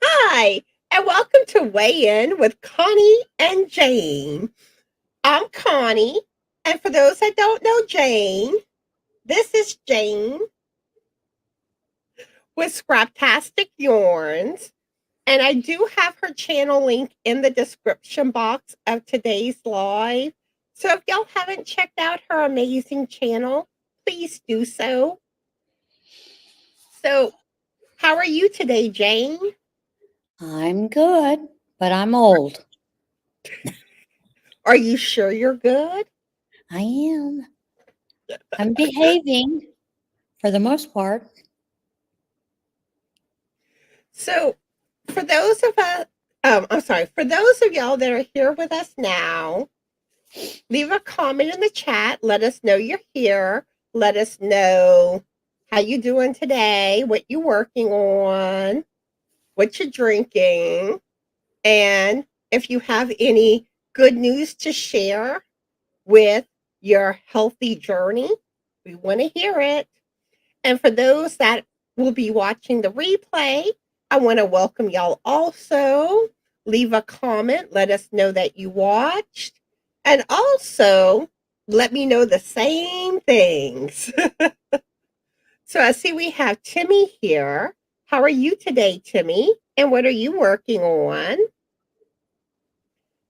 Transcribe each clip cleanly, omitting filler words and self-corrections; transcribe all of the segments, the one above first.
Hi, and welcome to Weigh In with Connie and Jane. I'm Connie, and for those that don't know Jane, this is Jane with Scraptastic Yarns, and I do have her channel link in the description box of today's live. So if y'all haven't checked out her amazing channel, please do so. So, how are you today, Jane? I'm good, but I'm old. Are you sure you're good? I am. I'm behaving for the most part. So, for those of us, for those of y'all that are here with us now, leave a comment in the chat. Let us know you're here. Let us know how you doing today, what you're working on, what you're drinking, and if you have any good news to share with your healthy journey, we want to hear it. And for those that will be watching the replay, I want to welcome y'all also. Leave a comment. Let us know that you watched. And also, let me know the same things. So I see we have Timmy here. How are you today, Timmy? And what are you working on?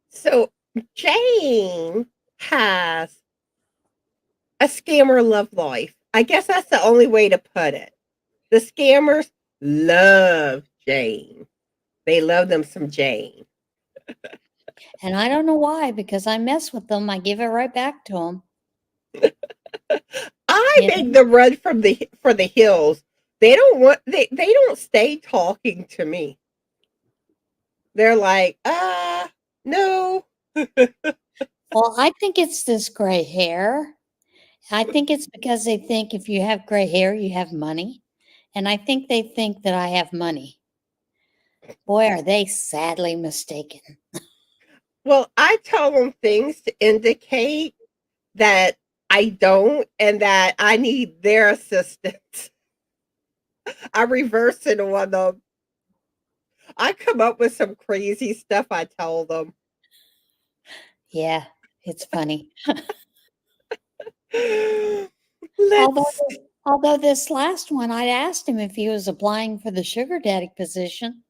So Jane has a scammer love life. I guess that's the only way to put it. The scammers love Jane. They love them some Jane. And I don't know why, because I mess with them. I give it right back to them. I make them run from for the hills. They don't stay talking to me. They're like, no. Well, I think it's this gray hair. I think it's because they think if you have gray hair, you have money. And I think they think that I have money. Boy, are they sadly mistaken. Well, I tell them things to indicate that I don't and that I need their assistance. I reverse it on them. I come up with some crazy stuff I tell them. Yeah, it's funny. Let's Although this last one, I asked him if he was applying for the sugar daddy position.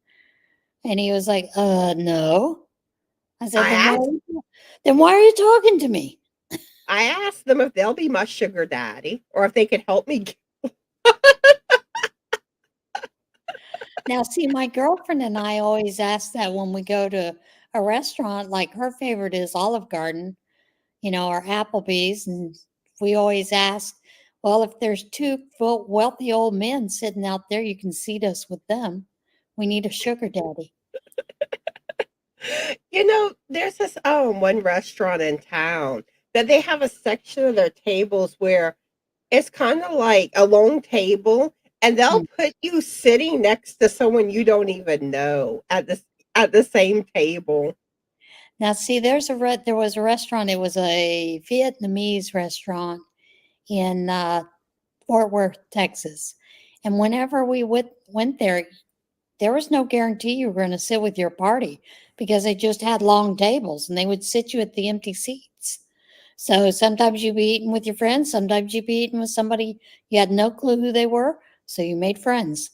And he was like, no. I said, then why are you talking to me? I asked them if they'll be my sugar daddy or if they could help me. Now, see, my girlfriend and I always ask that when we go to a restaurant, like her favorite is Olive Garden, or Applebee's. And we always ask, well, if there's two wealthy old men sitting out there, you can seat us with them. We need a sugar daddy. There's this one restaurant in town that they have a section of their tables where it's kind of like a long table, and they'll put you sitting next to someone you don't even know at the same table. Now, see, there was a restaurant. It was a Vietnamese restaurant in Fort Worth, Texas. And whenever we went there, there was no guarantee you were going to sit with your party because they just had long tables and they would sit you at the empty seats. So sometimes you'd be eating with your friends, sometimes you'd be eating with somebody you had no clue who they were, so you made friends.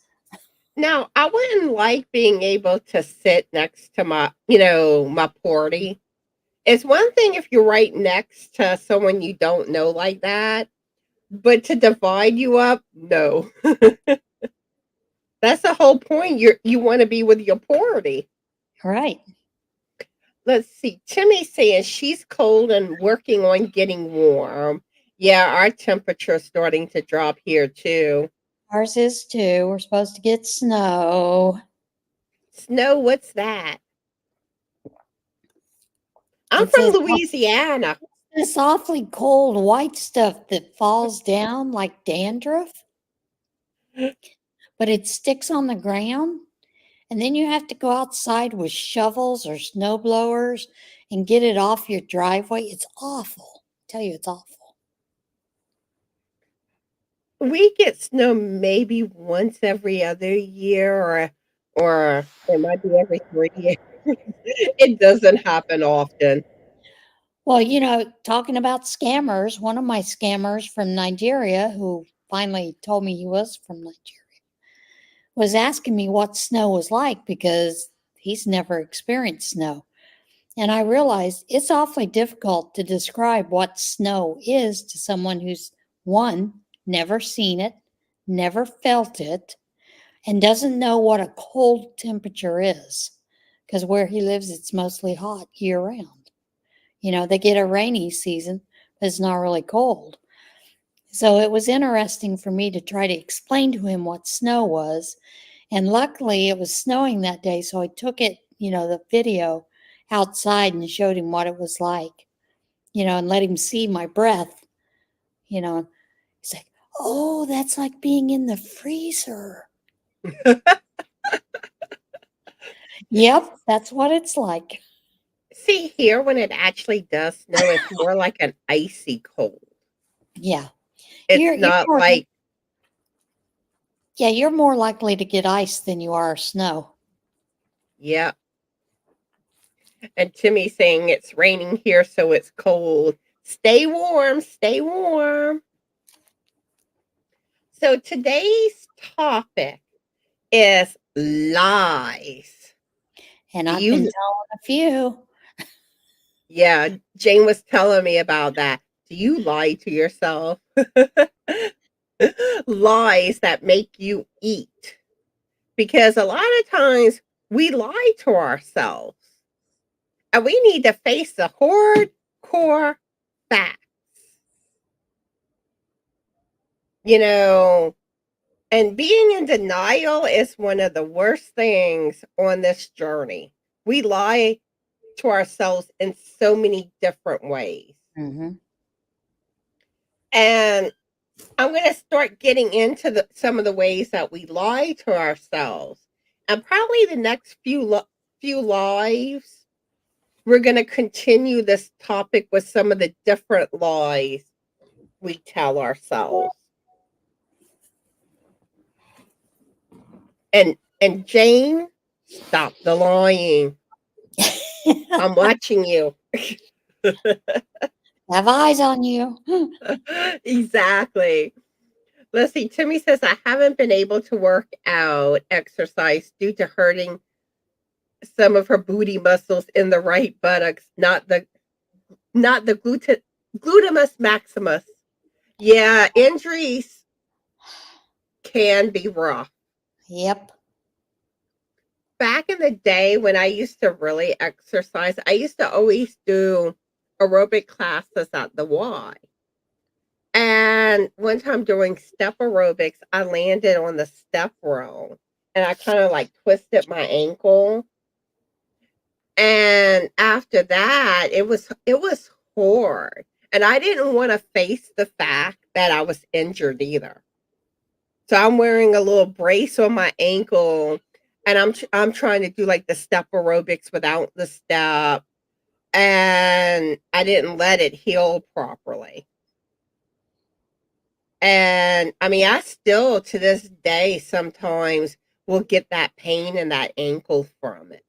Now, I wouldn't like being able to sit next to my party. It's one thing if you're right next to someone you don't know like that, but to divide you up, no. That's the whole point. You want to be with your party. Right. Let's see. Timmy's saying she's cold and working on getting warm. Yeah, our temperature's starting to drop here too. Ours is too. We're supposed to get snow. Snow, what's that? I'm from Louisiana. This awfully cold white stuff that falls down like dandruff, but it sticks on the ground. And then you have to go outside with shovels or snow blowers and get it off your driveway. It's awful. I tell you, it's awful. We get snow maybe once every other year, or it might be every 3 years. It doesn't happen often. Well, talking about scammers, one of my scammers from Nigeria, who finally told me he was from Nigeria, was asking me what snow was like because he's never experienced snow. And I realized it's awfully difficult to describe what snow is to someone who's, one, never seen it, never felt it, and doesn't know what a cold temperature is. Because where he lives, it's mostly hot year round. They get a rainy season, but it's not really cold. So it was interesting for me to try to explain to him what snow was. And luckily, it was snowing that day. So I took it, the video outside and showed him what it was like, and let him see my breath. He's like, oh, that's like being in the freezer. Yep, that's what it's like. See, here, when it actually does snow, it's more like an icy cold. Yeah. It's You're not more, like, yeah, you're more likely to get ice than you are snow. yeah. And Timmy's saying it's raining here, so it's cold. Stay warm, stay warm. So today's topic is lies. And Do I've been you telling a few. Yeah, Jane was telling me about that. Do you lie to yourself? Lies that make you eat. Because a lot of times we lie to ourselves. And we need to face the hardcore facts. You know, and being in denial is one of the worst things on this journey. We lie to ourselves in so many different ways. Mm-hmm. And I'm going to start getting into some of the ways that we lie to ourselves. And probably the next few lives, we're going to continue this topic with some of the different lies we tell ourselves. And Jane, stop the lying. I'm watching you. Have eyes on you. Exactly. Let's see. Timmy says, I haven't been able to work out exercise due to hurting some of her booty muscles in the right buttocks, not the glutamus maximus. Yeah, injuries can be rough. Yep. Back in the day when I used to really exercise, I used to always do aerobic classes at the Y. And one time doing step aerobics, I landed on the step row and I kind of like twisted my ankle. And after that, it was hard. And I didn't want to face the fact that I was injured either. So I'm wearing a little brace on my ankle and I'm trying to do like the step aerobics without the step, and I didn't let it heal properly. And I mean, I still to this day sometimes will get that pain in that ankle from it.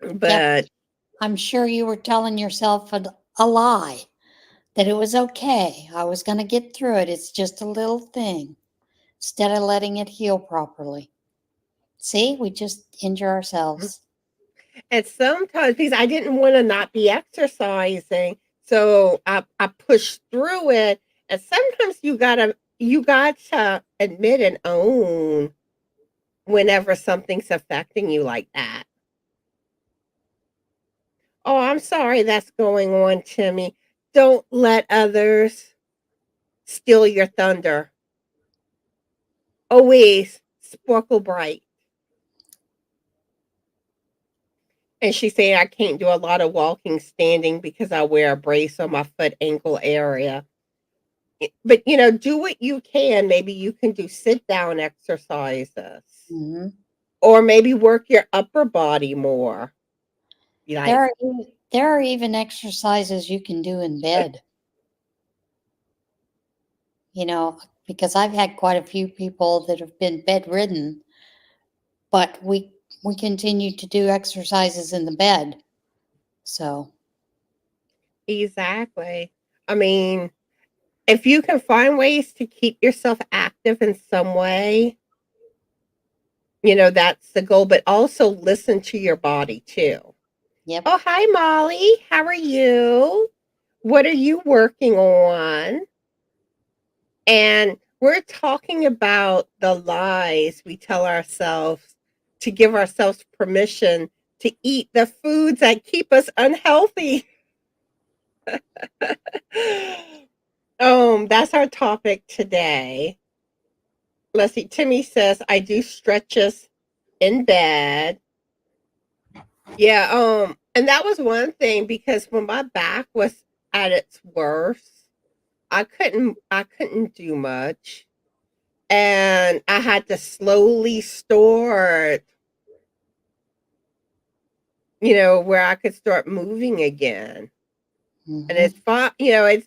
Yep. But I'm sure you were telling yourself a lie that it was okay. I was going to get through it. It's just a little thing instead of letting it heal properly. See, we just injure ourselves. and sometimes because I didn't want to not be exercising, so I pushed through it. And sometimes you got to admit and own whenever something's affecting you like that. Oh, I'm sorry that's going on, Timmy. Don't let others steal your thunder. Always sparkle bright. And she's saying I can't do a lot of walking standing because I wear a brace on my foot ankle area. But do what you can. Maybe you can do sit down exercises, Hmm. or maybe work your upper body more. There Like, are there are even exercises you can do in bed. You know, because I've had quite a few people that have been bedridden, but we continue to do exercises in the bed. So, exactly. I mean, if you can find ways to keep yourself active in some way, that's the goal, but also listen to your body too. yep. Oh, hi, Molly. How are you? What are you working on? And we're talking about the lies we tell ourselves to give ourselves permission to eat the foods that keep us unhealthy. That's our topic today. Let's see. Timmy says I do stretches in bed. Yeah, and that was one thing because when my back was at its worst, I couldn't do much. And I had to slowly start, where I could start moving again. And Hmm.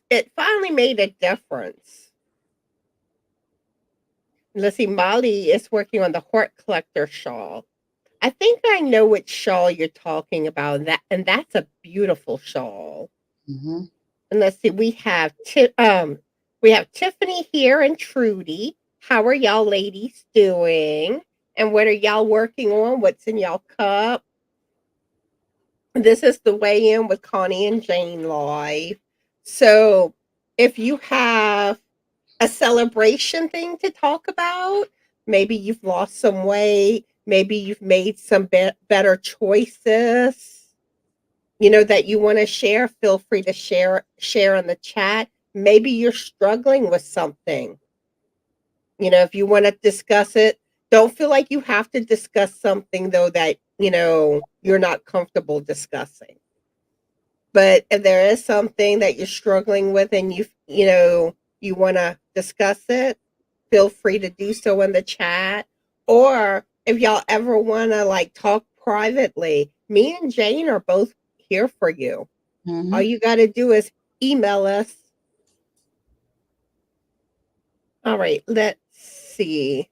it finally made a difference. Let's see, Molly is working on the Hort Collector shawl. I think I know which shawl you're talking about. And that's a beautiful shawl. Hmm. And let's see, we have Tiffany here and Trudy. How are y'all ladies doing? And what are y'all working on? What's in y'all cup? This is the weigh in with Connie and Jane live. So if you have a celebration thing to talk about, maybe you've lost some weight, maybe you've made some better choices, that you want to share, feel free to share in the chat. Maybe you're struggling with something. If you want to discuss it, don't feel like you have to discuss something though that, you're not comfortable discussing. But if there is something that you're struggling with and you want to discuss it, feel free to do so in the chat. Or if y'all ever want to like talk privately, me and Jane are both here for you. All Hmm. you got to do is email us. All right, let's see.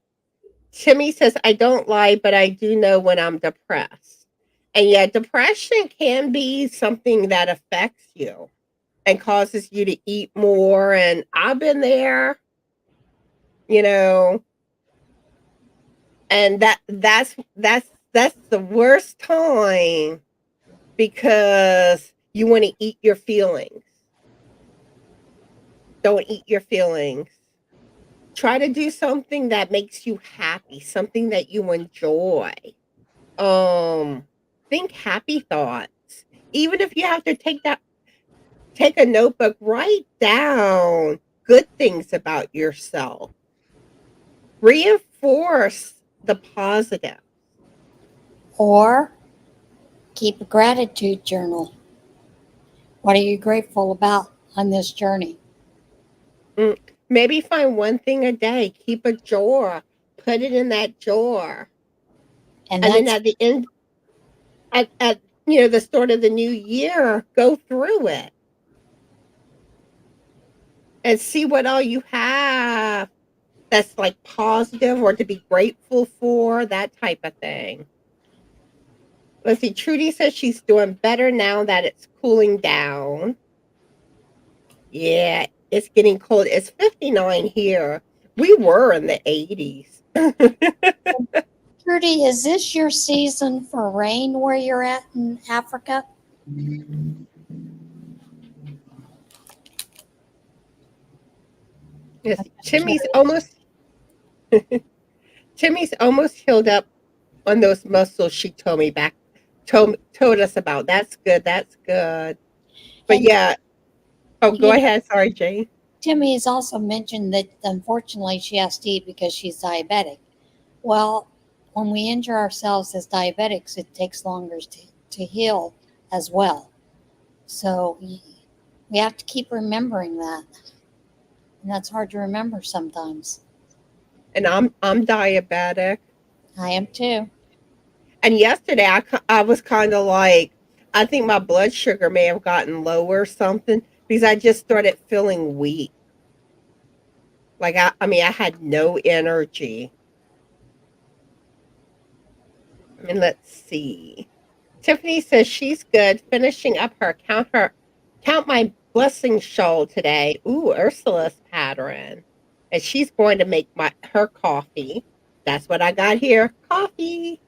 Timmy says, I don't lie, but I do know when I'm depressed. And yeah, depression can be something that affects you and causes you to eat more. And I've been there, you know, and that's the worst time because you want to eat your feelings. Don't eat your feelings. Try to do something that makes you happy, something that you enjoy. Um, think happy thoughts. Even if you have to take a notebook, write down good things about yourself. Reinforce the positive. Or keep a gratitude journal. What are you grateful about on this journey? Mm, maybe find one thing a day, keep a drawer, put it in that drawer. And And then that's at the end, at the start of the new year, go through it and see what all you have that's like positive or to be grateful for, that type of thing. Let's see. Trudy says she's doing better now that it's cooling down. Yeah, it's getting cold. It's 59 here. We were in the 80s. Trudy, is this your season for rain where you're at in Africa? Yes, I'm just curious. Timmy's almost healed up on those muscles she told us about. That's good. That's good. But And yeah. Oh, go you know, ahead. Sorry, Jane. Timmy has also mentioned that unfortunately she has to eat because she's diabetic. Well, when we injure ourselves as diabetics, it takes longer to heal as well. So we have to keep remembering that. And that's hard to remember sometimes. And I'm diabetic. I am too. And yesterday I was kind of like, I think my blood sugar may have gotten low or something because I just started feeling weak. Like I mean, I had no energy. I mean, let's see. Tiffany says she's good, finishing up her count my blessing shawl today. Ooh, Ursula's pattern, and she's going to make her coffee. That's what I got here, coffee,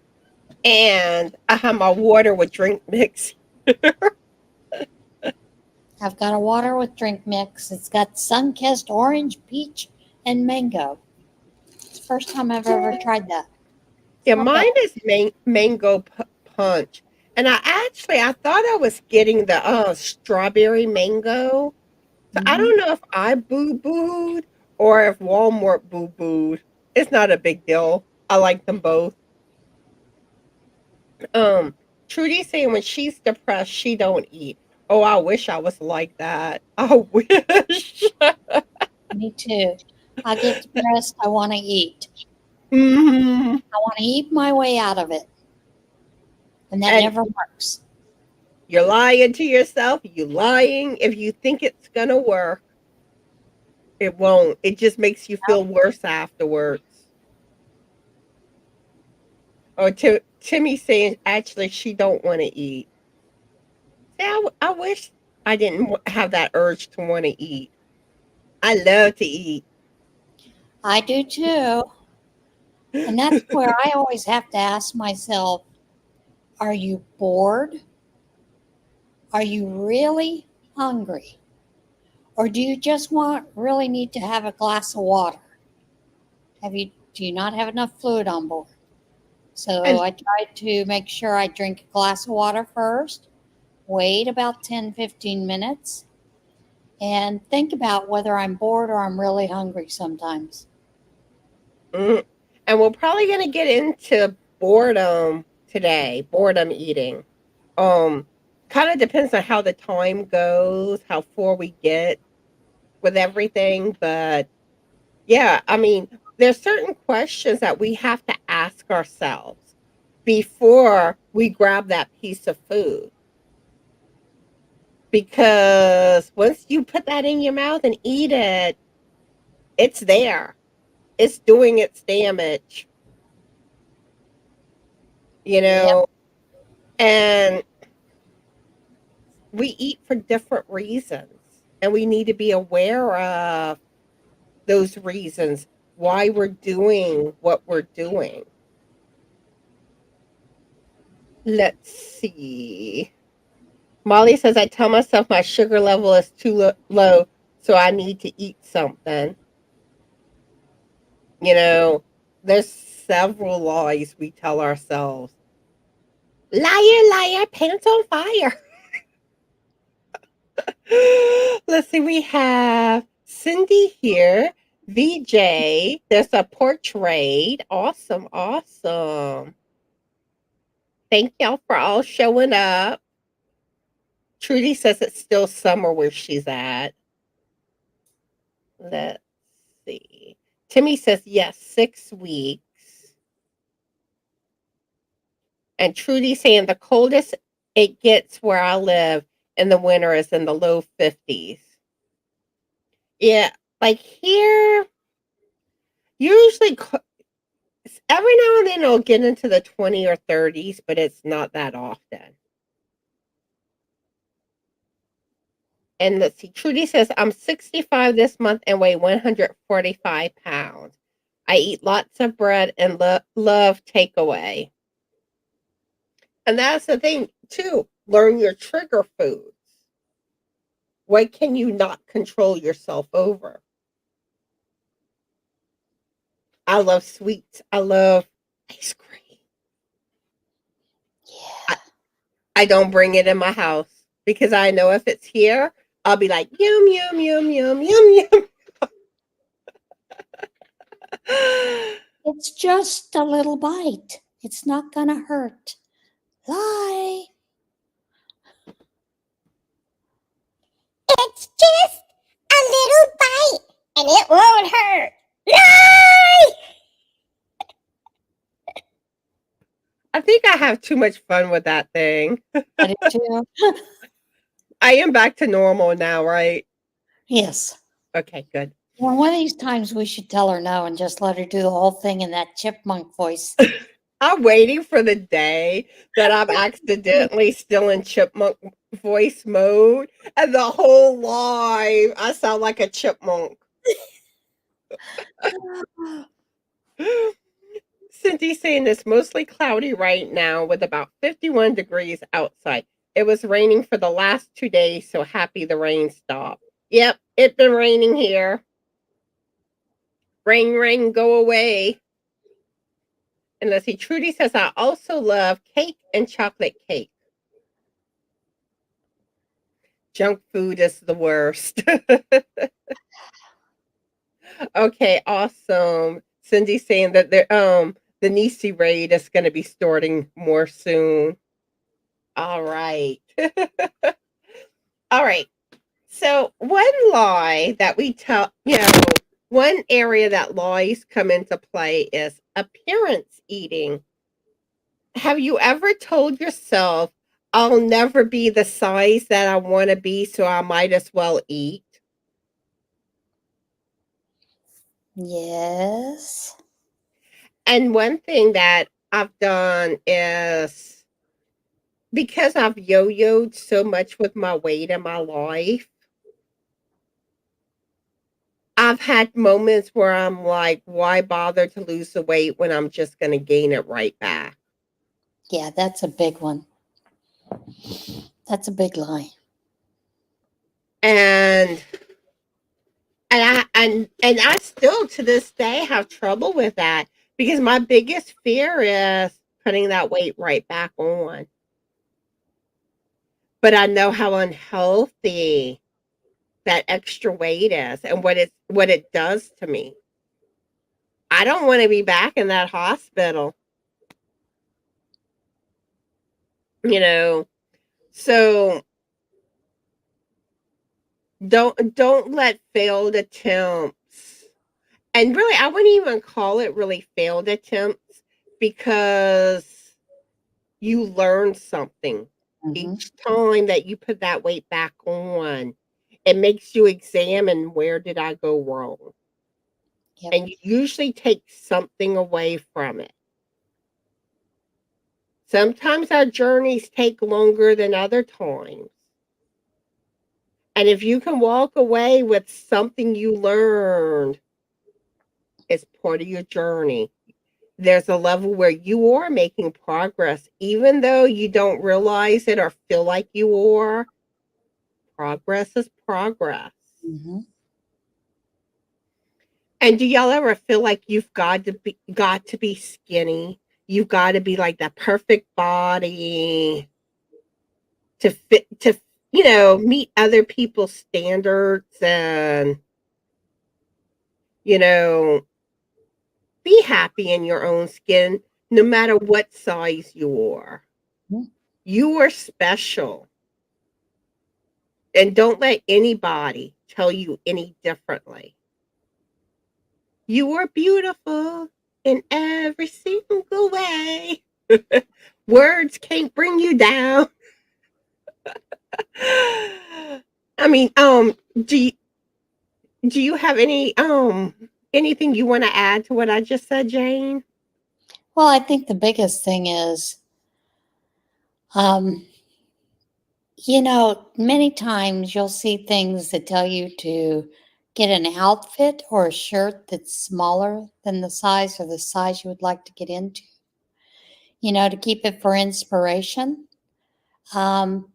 and I have my water with drink mix. I've got a water with drink mix. It's got sun-kissed orange, peach, and mango. It's the first time I've ever tried that. It's Yeah, not bad. mine is mango punch, and I thought I was getting the strawberry mango. So I Hmm. don't know if I boo booed or if Walmart boo booed. It's not a big deal. I like them both. Um, Trudy saying when she's depressed, she don't eat. Oh, I wish I was like that. I wish. Me too. I get depressed. I want to eat. Mhm. I want to eat my way out of it. And that And never works. you're lying to yourself. You lying. If you think it's gonna work, it won't. It just makes you feel worse afterwards. Or Timmy saying actually she don't want to eat. See, I wish I didn't have that urge to want to eat. I love to eat. I do too. And that's where I always have to ask myself, are you bored? Are you really hungry? Or do you just really need to have a glass of water? Do you not have enough fluid on board? So And I try to make sure I drink a glass of water first, wait about 10-15 minutes, and think about whether I'm bored or I'm really hungry sometimes. mm, and we're probably gonna get into boredom today. Boredom eating. Um, Kind of depends on how the time goes, how far we get with everything. But yeah, I mean, there's certain questions that we have to ask ourselves before we grab that piece of food. Because once you put that in your mouth and eat it, it's there. It's doing its damage, you Yep. know, and we eat for different reasons. And we need to be aware of those reasons why we're doing what we're doing. Let's see. Molly says, I tell myself my sugar level is too low, so I need to eat something. You know, there's several lies we tell ourselves. Liar, liar, pants on fire. Let's see, we have Cindy here, VJ. There's a portrait. Awesome, awesome. Thank y'all for all showing up. Trudy says it's still summer where she's at. Let's see. Timmy says yes, 6 weeks. And Trudy saying the coldest it gets where I live in the winter is in the low 50s. Yeah, like here, usually every now and then it'll get into the 20 or 30s, but it's not that often. And let's see, Trudy says, I'm 65 this month and weigh 145 pounds. I eat lots of bread and love takeaway. And that's the thing, too. Learn your trigger foods. What can you not control yourself over? I love sweets. I love ice cream. I, Yeah. I don't bring it in my house because I know if it's here, I'll be like, yum, yum, yum, yum, yum, yum. It's just a little bite. It's not going to hurt. Lie. It's just a little bite, and have too much fun with that thing. I do too. I am back to normal now, right? Yes. Okay, good. Well, one of these times we should tell her no and just let her do the whole thing in that chipmunk voice. I'm waiting for the day that I'm accidentally still in chipmunk voice mode, and the whole live I sound like a chipmunk. Cindy's saying it's mostly cloudy right now with about 51 degrees outside. It was raining for the last 2 days, so happy the rain stopped. Yep, it's been raining here. Rain, rain, go away. And let's see, Trudy says, I also love cake and chocolate cake. Junk food is the worst. Okay, awesome. Cindy's saying that the Nisi raid is going to be starting more soon. All right. All right. So one lie that we tell, one area that lies come into play is appearance eating. Have you ever told yourself, I'll never be the size that I want to be, so I might as well eat? Yes. And one thing that I've done is because I've yo-yoed so much with my weight in my life, I've had moments where I'm like, why bother to lose the weight when I'm just going to gain it right back? Yeah, that's a big one. That's a big lie. And I still to this day have trouble with that because my biggest fear is putting that weight right back on. But I know how unhealthy that extra weight is and what it does to me. I don't want to be back in that hospital. You know, so don't let failed attempts, and really I wouldn't even call it really failed attempts because you learn something Mm-hmm. each time that you put that weight back on. It makes you examine, where did I go wrong? Yep. And you usually take something away from it. Sometimes our journeys take longer than other times. And if you can walk away with something you learned as part of your journey, there's a level where you are making progress, even though you don't realize it or feel like you are. Progress is progress. Mm-hmm. And do y'all ever feel like you've got to be skinny? You've got to be like that perfect body to fit to meet other people's standards and you know be happy in your own skin no matter what size you are. Mm-hmm. You are special. And don't let anybody tell you any differently. You are beautiful in every single way. Words can't bring you down. I mean, do you have anything you want to add to what I just said, Jane? Well, I think the biggest thing is, um, many times you'll see things that tell you to get an outfit or a shirt that's smaller than the size or the size you would like to get into, to keep it for inspiration. Um,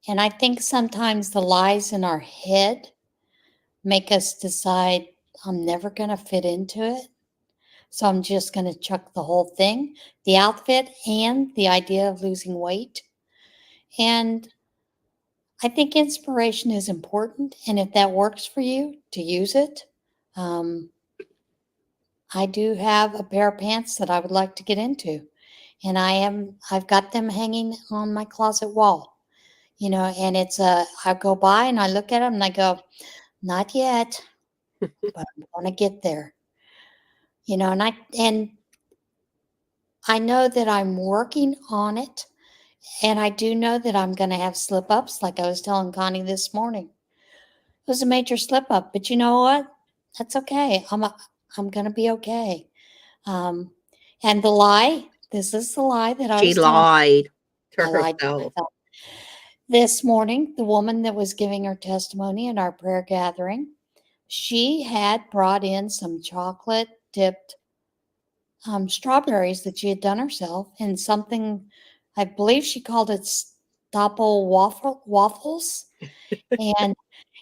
and I think sometimes the lies in our head make us decide, I'm never going to fit into it. So I'm just going to chuck the whole thing, the outfit and the idea of losing weight. And I think inspiration is important. And if that works for you, to use it. Um, I do have a pair of pants that I would like to get into. And I've got them hanging on my closet wall, and I go by and I look at them and I go, not yet, but I'm going to get there, and I know that I'm working on it, and I do know that I'm going to have slip ups, like I was telling Connie this morning. It was a major slip up, but you know what? That's okay. I'm going to be okay. Um, and the lie, this is the lie that I She was telling. lied to I lied to herself. myself. This morning, the woman that was giving her testimony in our prayer gathering, she had brought in some chocolate dipped strawberries that she had done herself and something, I believe she called it waffles. And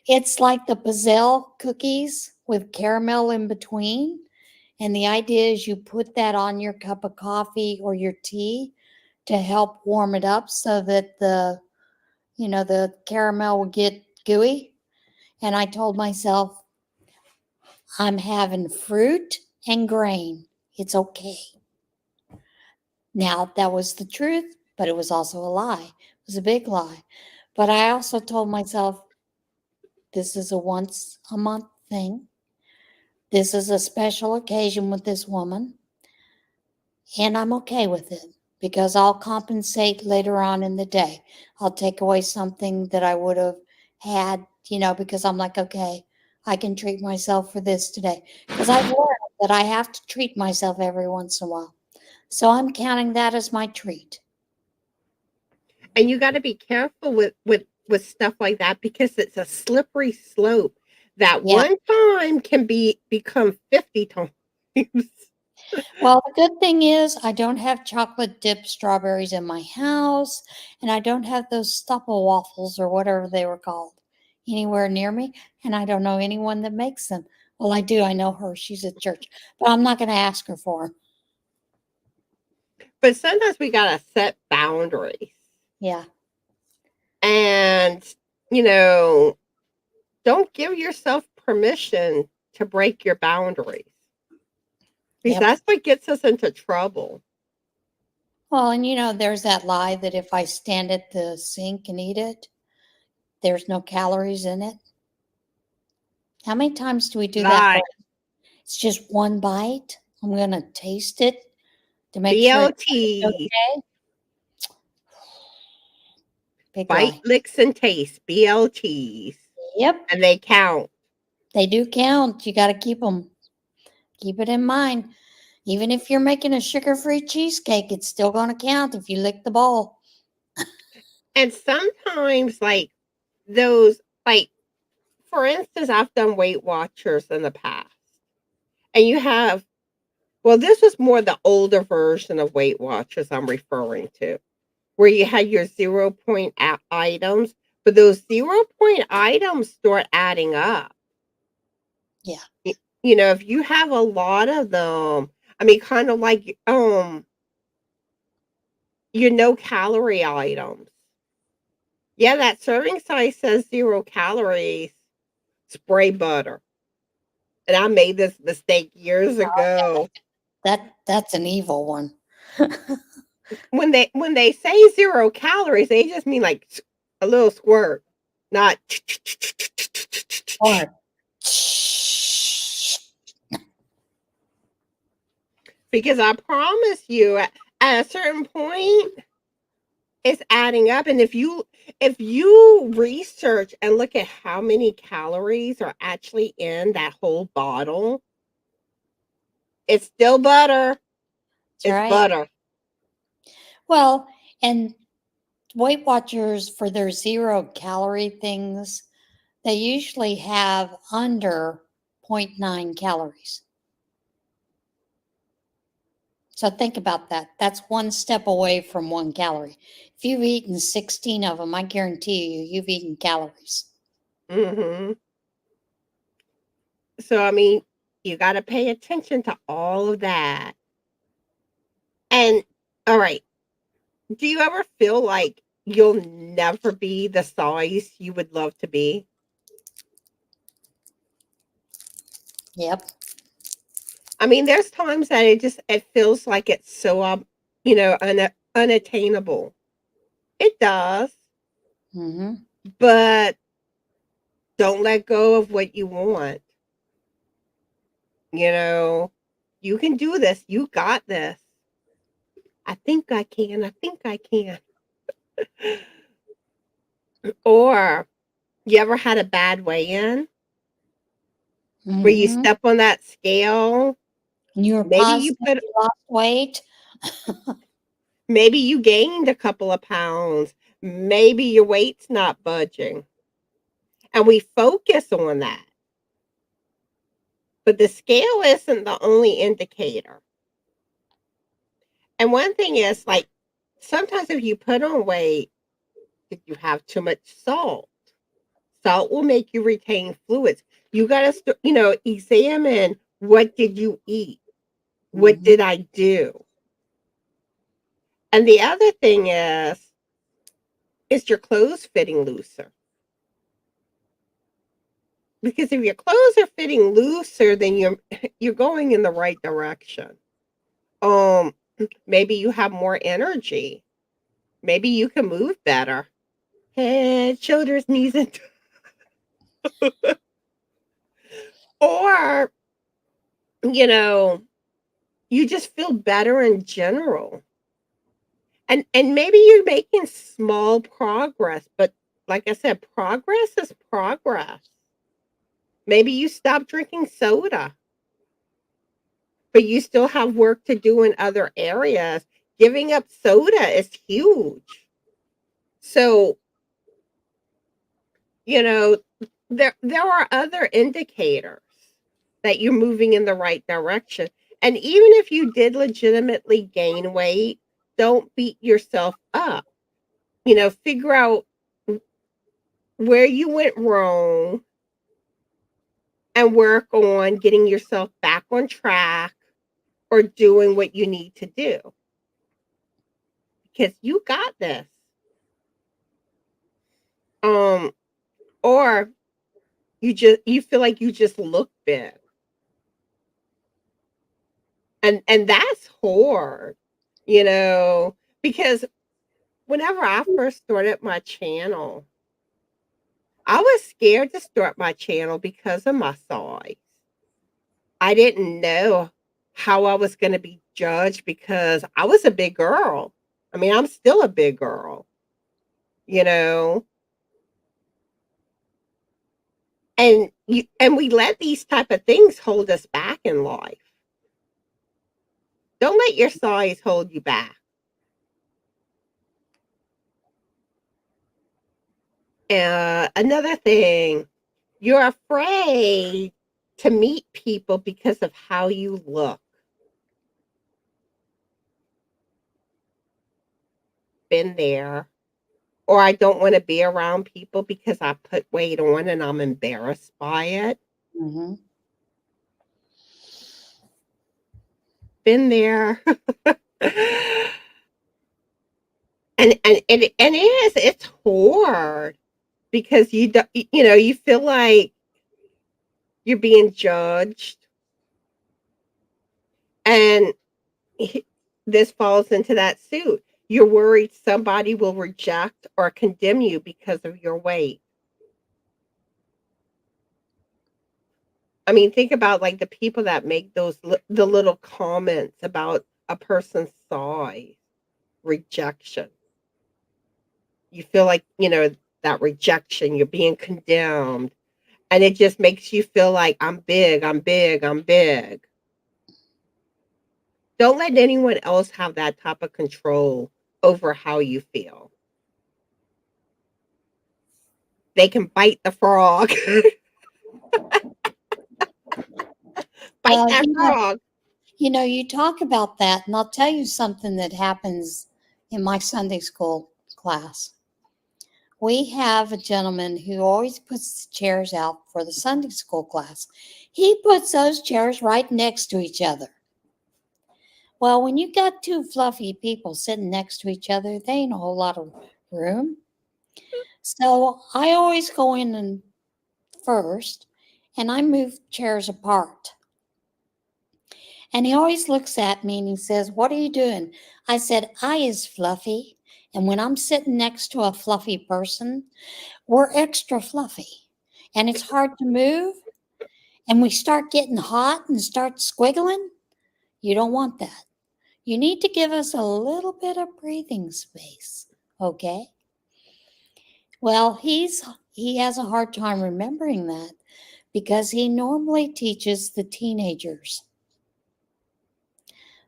it's like the Pizzelle cookies with caramel in between. And the idea is you put that on your cup of coffee or your tea to help warm it up so that the caramel will get gooey. And I told myself, I'm having fruit and grain. It's okay. Now, that was the truth, but it was also a lie. It was a big lie. But I also told myself, this is a once a month thing. This is a special occasion with this woman, and I'm okay with it because I'll compensate later on in the day. I'll take away something that I would have had, because I'm like, okay, I can treat myself for this today. Because I've learned that I have to treat myself every once in a while. So I'm counting that as my treat. And you got to be careful with stuff like that because it's a slippery slope. That Yeah. one time can become 50 times. Well, the good thing is I don't have chocolate dipped strawberries in my house, and I don't have those stopple waffles or whatever they were called anywhere near me, and I don't know anyone that makes them. Well, I do. I know her. She's at church, but I'm not going to ask her for them. But sometimes we got to set boundaries. Yeah. And, don't give yourself permission to break your boundaries. Because Yep. that's what gets us into trouble. Well, and there's that lie that if I stand at the sink and eat it, there's no calories in it. How many times do we do that? Lie. It's just one bite. I'm going to taste it to make sure it's BLT. okay. Big Bite, lie. licks, and taste. BLTs. Yep, And they count. they do count. You got to keep them. Keep it in mind. Even if you're making a sugar-free cheesecake, it's still going to count if you lick the bowl. And sometimes, like, those, like, for instance, I've done Weight Watchers in the past. And you have, well, this was more the older version of Weight Watchers I'm referring to, where you had your 0 point items, but those 0 point items start adding up. Yeah. If you have a lot of them, I mean, kind of like your no calorie items. Yeah, that serving size says 0 calories. Spray butter. And I made this mistake years ago. That's an evil one. When they say 0 calories, they just mean like a little squirt, not Or because I promise you at a certain point it's adding up. And if you research and look at how many calories are actually in that whole bottle, it's still butter. that's It's right. butter. Well, and Weight Watchers for their 0 calorie things, they usually have under 0.9 calories. So think about that. That's one step away from 1 calorie. If you've eaten 16 of them, I guarantee you've eaten calories. Hmm. So, I mean, you got to pay attention to all of that. And, all right, do you ever feel like you'll never be the size you would love to be? Yep. I mean, there's times that it feels like it's so unattainable. It does, Mm-hmm. but don't let go of what you want. You know, you can do this. You got this. I think I can. I think I can. Or you ever had a bad weigh in where you Mm-hmm. step on that scale? And you were Maybe you positive put you lost weight. maybe you gained a couple of pounds. Maybe your weight's not budging. And we focus on that. But the scale isn't the only indicator. And one thing is like sometimes if you put on weight, if you have too much salt, salt will make you retain fluids. You got to, examine what did you eat? What Mm-hmm. did I do? And the other thing is your clothes fitting looser? Because if your clothes are fitting looser, then you're going in the right direction. Um, maybe you have more energy. Maybe you can move better. Head, shoulders, knees, and or you know, you just feel better in general. And maybe you're making small progress, but like I said, progress is progress. Maybe you stop drinking soda, but you still have work to do in other areas. Giving up soda is huge. So, you know, there are other indicators that you're moving in the right direction. And even if you did legitimately gain weight, don't beat yourself up. Figure out where you went wrong and work on getting yourself back on track or doing what you need to do because you got this. Um, or you feel like you just look big, and that's hard, you know, because whenever I first started my channel, I was scared to start my channel because of my size. I didn't know how I was going to be judged because I was a big girl. I mean, I'm still a big girl, you know. And we let these type of things hold us back in life. Don't let your size hold you back. Another thing, you're afraid to meet people because of how you look. Been there. Or I don't want to be around people because I put weight on and I'm embarrassed by it. Mm-hmm. Been there. And it's hard because you feel like you're being judged, and this falls into that suit. You're worried somebody will reject or condemn you because of your weight. I mean, think about like the people that make the little comments about a person's size, rejection. You feel like, that rejection, you're being condemned, and it just makes you feel like I'm big, I'm big, I'm big. Don't let anyone else have that type of control over how you feel. They can bite the frog. Bite Well, that frog. you talk about that, and I'll tell you something that happens in my Sunday school class. We have a gentleman who always puts the chairs out for the Sunday school class. He puts those chairs right next to each other. Well, when you got two fluffy people sitting next to each other, they ain't a whole lot of room. So I always go in and first, and I move chairs apart. And he always looks at me and he says, "What are you doing?" I said, "I is fluffy. And when I'm sitting next to a fluffy person, we're extra fluffy. And it's hard to move. And we start getting hot and start squiggling. You don't want that. You need to give us a little bit of breathing space, okay? Well, he has a hard time remembering that because he normally teaches the teenagers.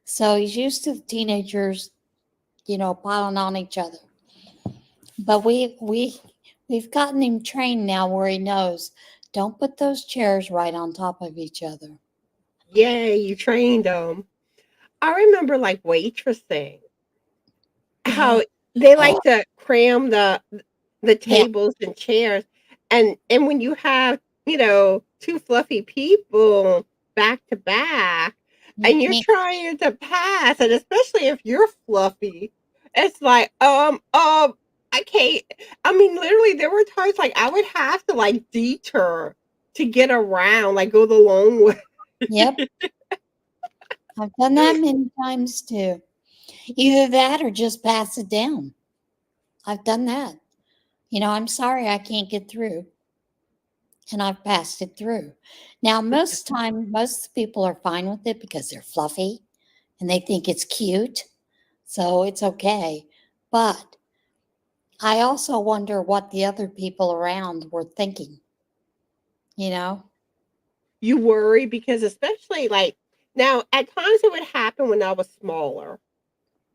So he's used to the teenagers, piling on each other. But we've gotten him trained now where he knows, don't put those chairs right on top of each other. Yay, you trained them. I remember like waitressing, how they like to cram the Yeah, tables and chairs, and when you have, two fluffy people back to back, you and you're can't. trying to pass, and especially if you're fluffy, it's like, I can't. I mean, literally, there were times like I would have to like detour to get around, like go the long way. Yep, I've done that many times too. Either that or just pass it down. I've done that. I'm sorry I can't get through, and I've passed it through. Now, most people are fine with it because they're fluffy and they think it's cute, so it's okay. But I also wonder what the other people around were thinking, you know? You worry because, especially like now, at times it would happen when I was smaller.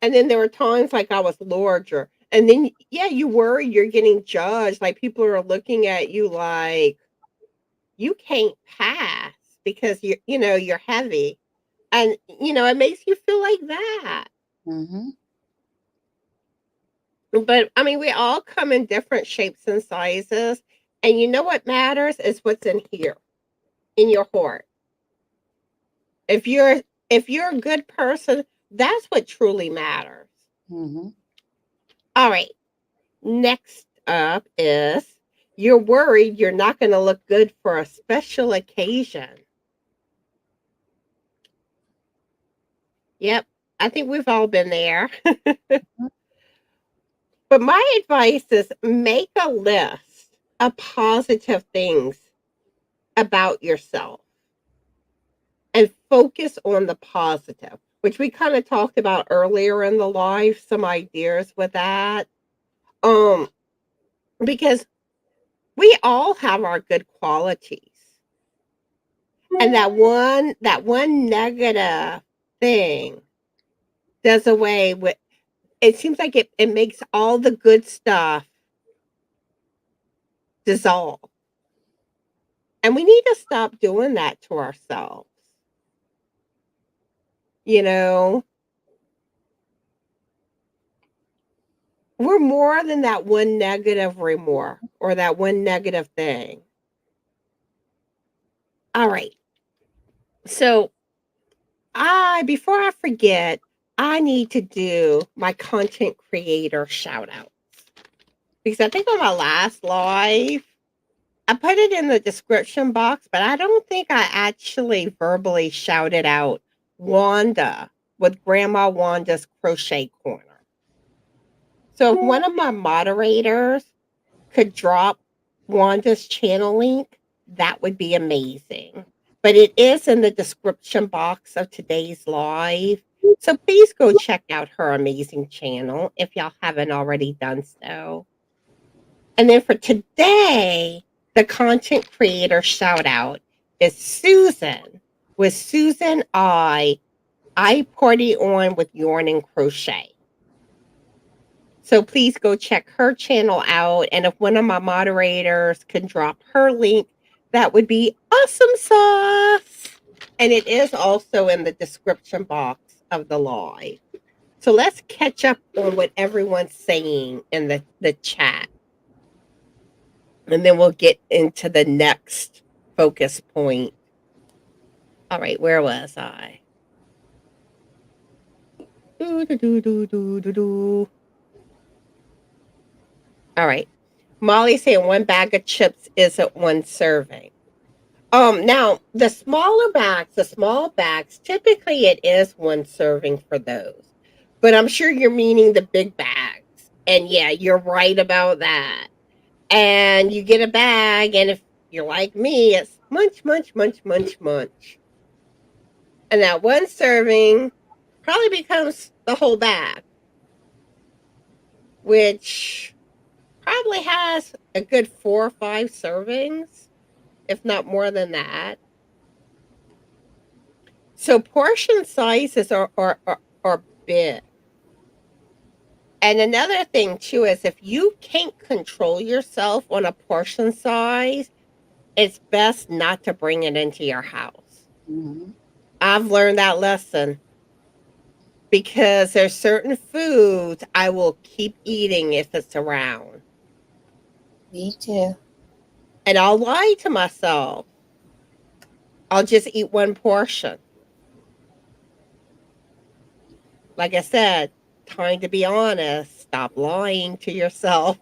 And then there were times like I was larger. And then, yeah, you worry you're getting judged. Like people are looking at you like you can't pass because you're heavy. And, it makes you feel like that. Hmm. But I mean, we all come in different shapes and sizes. And you know what matters is what's in here, in your heart. If you're a good person, that's what truly matters. Hmm. All right. Next up is you're worried you're not going to look good for a special occasion. Yep. I think we've all been there. But my advice is make a list of positive things about yourself and focus on the positive, which we kind of talked about earlier in the life, some ideas with that. Um, because we all have our good qualities. And that one negative thing does away with it seems like it makes all the good stuff dissolve. And we need to stop doing that to ourselves. You know, we're more than that one negative remark or that one negative thing. All right. So I before I forget, I need to do my content creator shout out. Because I think on my last live, I put it in the description box, but I don't think I actually verbally shouted out Wanda with Grandma Wanda's Crochet Corner. So if one of my moderators could drop Wanda's channel link, that would be amazing. But it is in the description box of today's live. So please go check out her amazing channel if y'all haven't already done so. And then for today, the content creator shout out is Susan. With Susan I party on with yarn and crochet. So please go check her channel out. And if one of my moderators can drop her link, that would be awesome sauce. And it is also in the description box of the live. So let's catch up on what everyone's saying in the chat. And then we'll get into the next focus point. All right, where was I? Do, do, do, do, do, do, do. All right. Molly saying one bag of chips isn't one serving. Now the small bags, typically it is one serving for those. But I'm sure you're meaning the big bags. And yeah, you're right about that. And you get a bag, and if you're like me, it's munch, munch, munch, munch, munch. And that one serving probably becomes the whole bag, which probably has a good 4 or 5 servings, if not more than that. So portion sizes are big. And another thing too is if you can't control yourself on a portion size, it's best not to bring it into your house. Mhm. I've learned that lesson because there's certain foods I will keep eating if it's around. Me too. And I'll lie to myself. I'll just eat one portion. Like I said, time to be honest. Stop lying to yourself.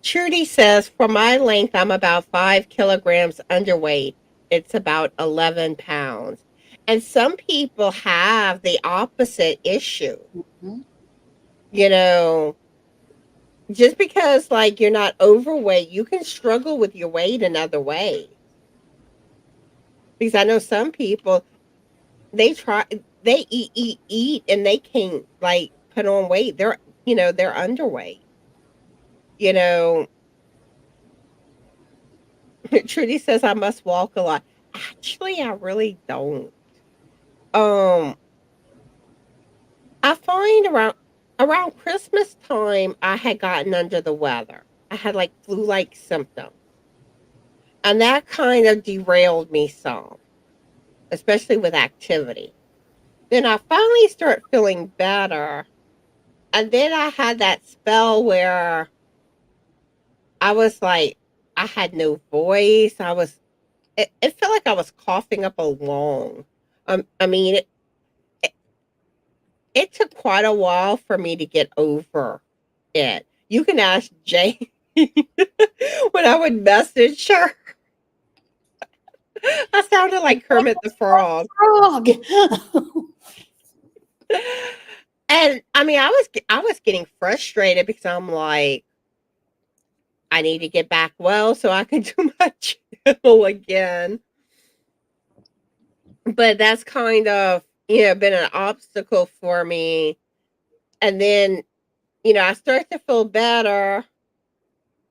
Trudy says, for my length, I'm about 5 kilograms underweight. It's about 11 pounds. And some people have the opposite issue. Mhm. You know, just because like you're not overweight, you can struggle with your weight in other ways. Because I know some people they try they eat and they can't like put on weight. They're underweight. You know, Trudy says I must walk a lot. Actually, I really don't. Um, I find around Christmas time, I had gotten under the weather. I had like flu-like symptoms, and that kind of derailed me some, especially with activity. Then I finally start feeling better, and then I had that spell where I was like, I had no voice. It felt like I was coughing up a lung. I mean, it took quite a while for me to get over it. You can ask Jane when I would message her. I sounded like Kermit the Frog. Frog. And I mean, I was getting frustrated because I'm like, I need to get back well so I can do my channel again. But that's kind of, been an obstacle for me. And then, I start to feel better.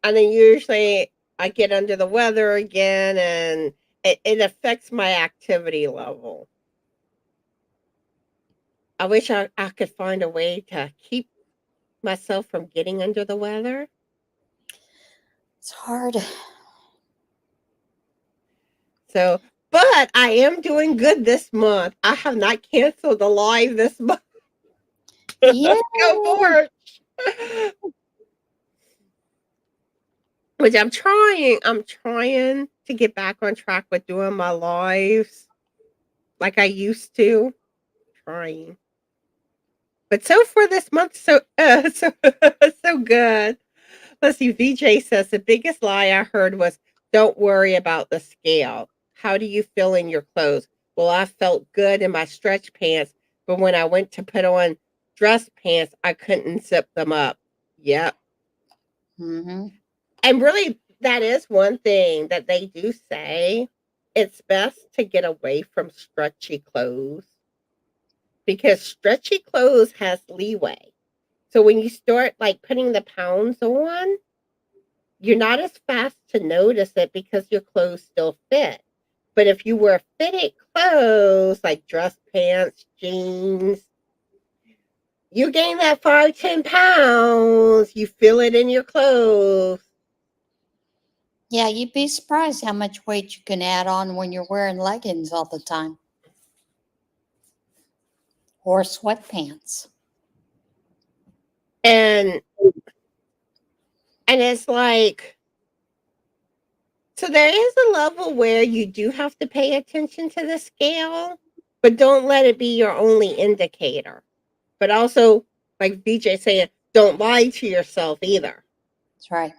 And then usually I get under the weather again and it affects my activity level. I wish I could find a way to keep myself from getting under the weather. It's hard. So, but I am doing good this month. I have not canceled the live this month. Yeah. Go forward. Which I'm trying. I'm trying to get back on track with doing my lives like I used to. Trying. But so far this month, so good. Let's see. VJ says the biggest lie I heard was, "Don't worry about the scale. How do you feel in your clothes?" Well, I felt good in my stretch pants, but when I went to put on dress pants, I couldn't zip them up. Yep. Mm-hmm. And really, that is one thing that they do say. It's best to get away from stretchy clothes because stretchy clothes has leeway. So when you start like putting the pounds on, you're not as fast to notice it because your clothes still fit. But if you wear fitted clothes like dress pants, jeans, you gain that 5, 10 pounds. You feel it in your clothes. Yeah, you'd be surprised how much weight you can add on when you're wearing leggings all the time or sweatpants. And it's like, so there is a level where you do have to pay attention to the scale, but don't let it be your only indicator. But also, like VJ saying, don't lie to yourself either. That's right.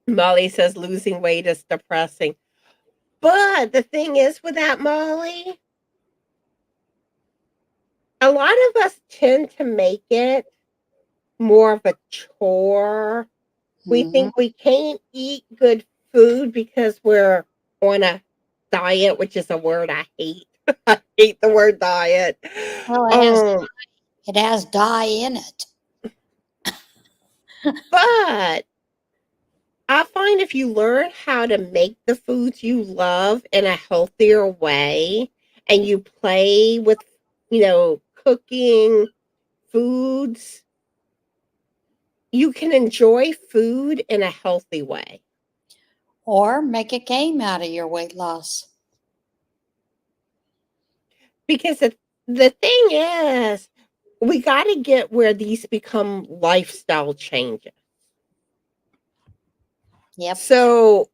Molly says losing weight is depressing. But the thing is with that, Molly, a lot of us tend to make it more of a chore. We Mm-hmm. think we can't eat good food because we're on a diet, which is a word I hate. I hate the word diet. Well, Um, it has dye in it. but I find if you learn how to make the foods you love in a healthier way and you play with, cooking foods, you can enjoy food in a healthy way. Or make a game out of your weight loss. Because the thing is, we got to get where these become lifestyle changes. Yep. So,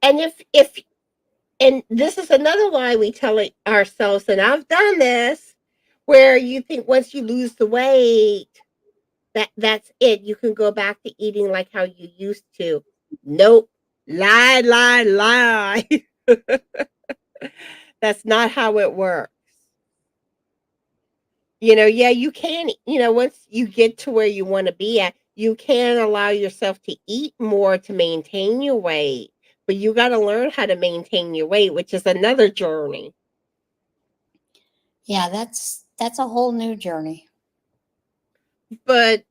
and if and this is another lie we tell ourselves, and I've done this, where you think once you lose the weight, that's it. You can go back to eating like how you used to. Nope. Lie, lie, lie. That's not how it works. Yeah, you can, once you get to where you want to be at, you can allow yourself to eat more to maintain your weight. But you got to learn how to maintain your weight, which is another journey. Yeah, that's a whole new journey. But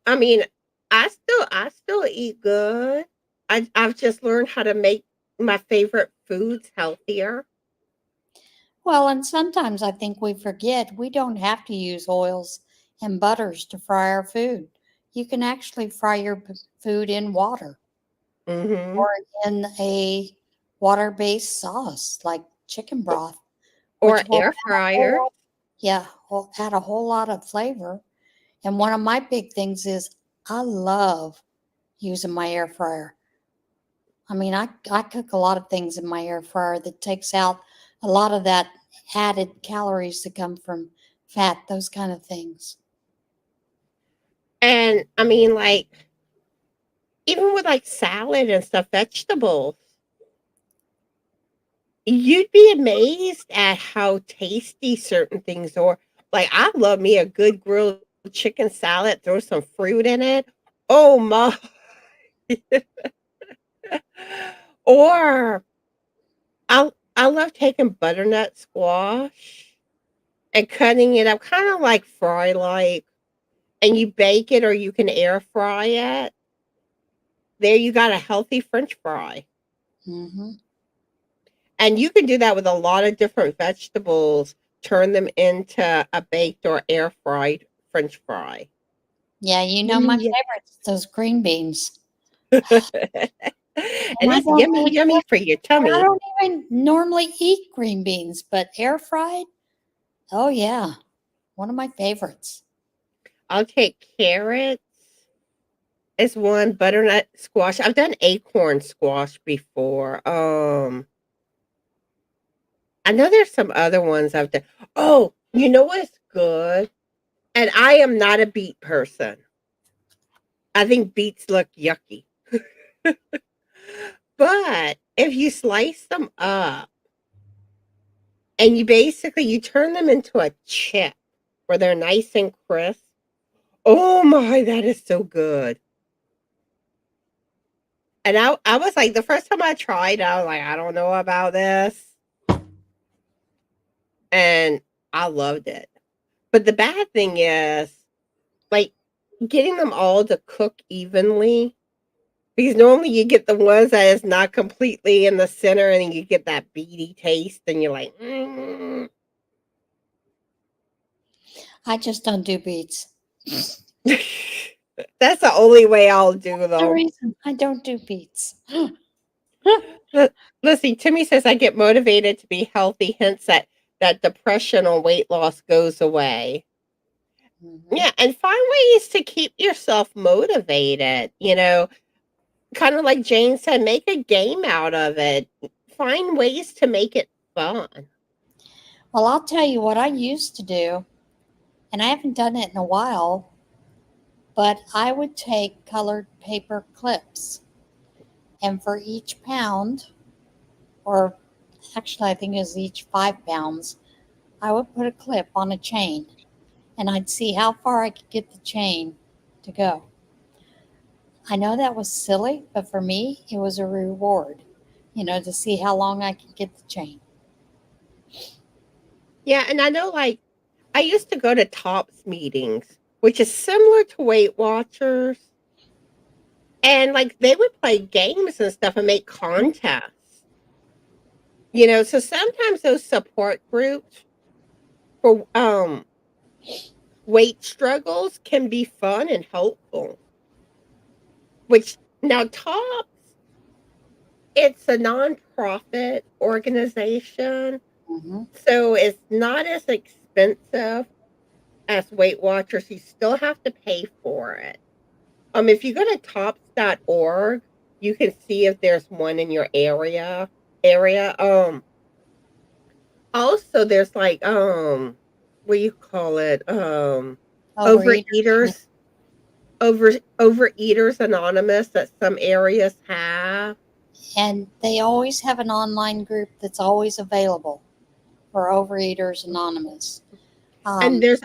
I mean, I still eat good. I've just learned how to make my favorite foods healthier. Well, and sometimes I think we forget we don't have to use oils and butters to fry our food. You can actually fry your food in water Hmm. or in a water-based sauce like chicken broth, Or which will air add a whole fryer. lot, yeah, will add a whole lot of flavor. And one of my big things is I love using my air fryer. I mean, I cook a lot of things in my air fryer that takes out a lot of that added calories that come from fat, those kind of things. And I mean, like, even with like salad and stuff, vegetables, you'd be amazed at how tasty certain things are. Like, I love me a good grilled chicken salad, throw some fruit in it. Oh my. Or I love taking butternut squash and cutting it up kind of like fry like, and you bake it or you can air fry it. There you got a healthy French fry. Hmm. And you can do that with a lot of different vegetables, turn them into a baked or air fried French fry. Yeah, you know my Yummy. favorites, those green beans. And And it's yummy, yummy for your I tummy. don't even normally eat green beans, but air fried, oh yeah, one of my favorites. I'll take carrots as one, butternut squash. I've done acorn squash before. I know there's some other ones I've done. Oh, you know what's good? And I am not a beet person. I think beets look yucky. But if you slice them up and you turn them into a chip where they're nice and crisp. Oh my, that is so good. And I was like, the first time I tried, I was like, I don't know about this. And I loved it. But the bad thing is, like, getting them all to cook evenly. Because normally you get the ones that is not completely in the center and then you get that beady taste and you're like, mm. I just don't do beets. That's the only way I'll do The though. reason I don't do beets. Li- Listen, Timmy says I get motivated to be healthy, hence that depression or weight loss goes away. Mhm. Yeah, and find ways to keep yourself motivated. Kind of like Jane said, make a game out of it. Find ways to make it fun. Well, I'll tell you what I used to do, and I haven't done it in a while, but I would take colored paper clips, and for each pound, or actually, I think it was each 5 pounds, I would put a clip on a chain, and I'd see how far I could get the chain to go. I know that was silly, but for me, it was a reward, to see how long I could get the chain. Yeah, and I know like I used to go to Tops meetings, which is similar to Weight Watchers, and like they would play games and stuff and make contests. So sometimes those support groups for weight struggles can be fun and helpful. Which now Tops, it's a nonprofit organization, Hmm. so it's not as expensive as Weight Watchers. You still have to pay for it. If you go to tops.org, you can see if there's one in your area. Also there's like what do you call it? Overeaters. Overeaters Overeaters Anonymous that some areas have. And they always have an online group that's always available for Overeaters Anonymous. And Um, there's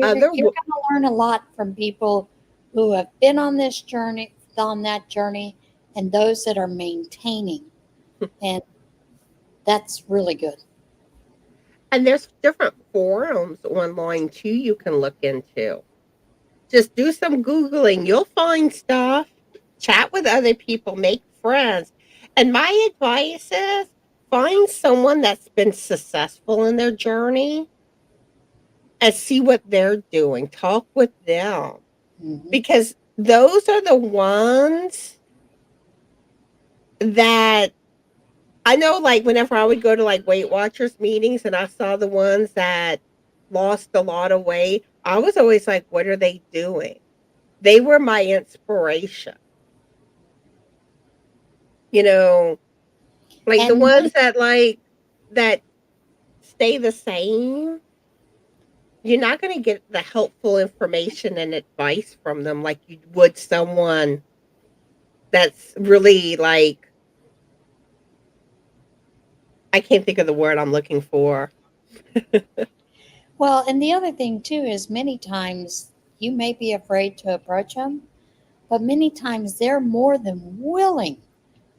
other you're going to learn a lot from people who have been on this journey, on that journey, and those that are maintaining, and that's really good. and there's different forums online too you can look into. Just do some Googling. You'll find stuff. Chat with other people. Make friends. And my advice is find someone that's been successful in their journey and see what they're doing. Talk with them Hmm. because those are the ones that I know. Like, whenever I would go to like Weight Watchers meetings and I saw the ones that lost a lot of weight, I was always like, what are they doing? They were my inspiration. You know, like the And ones that stay the same, you're not going to get the helpful information and advice from them like you would someone that's really like I can't think of the word I'm looking for. well, and the other thing too is many times you may be afraid to approach them, but many times they're more than willing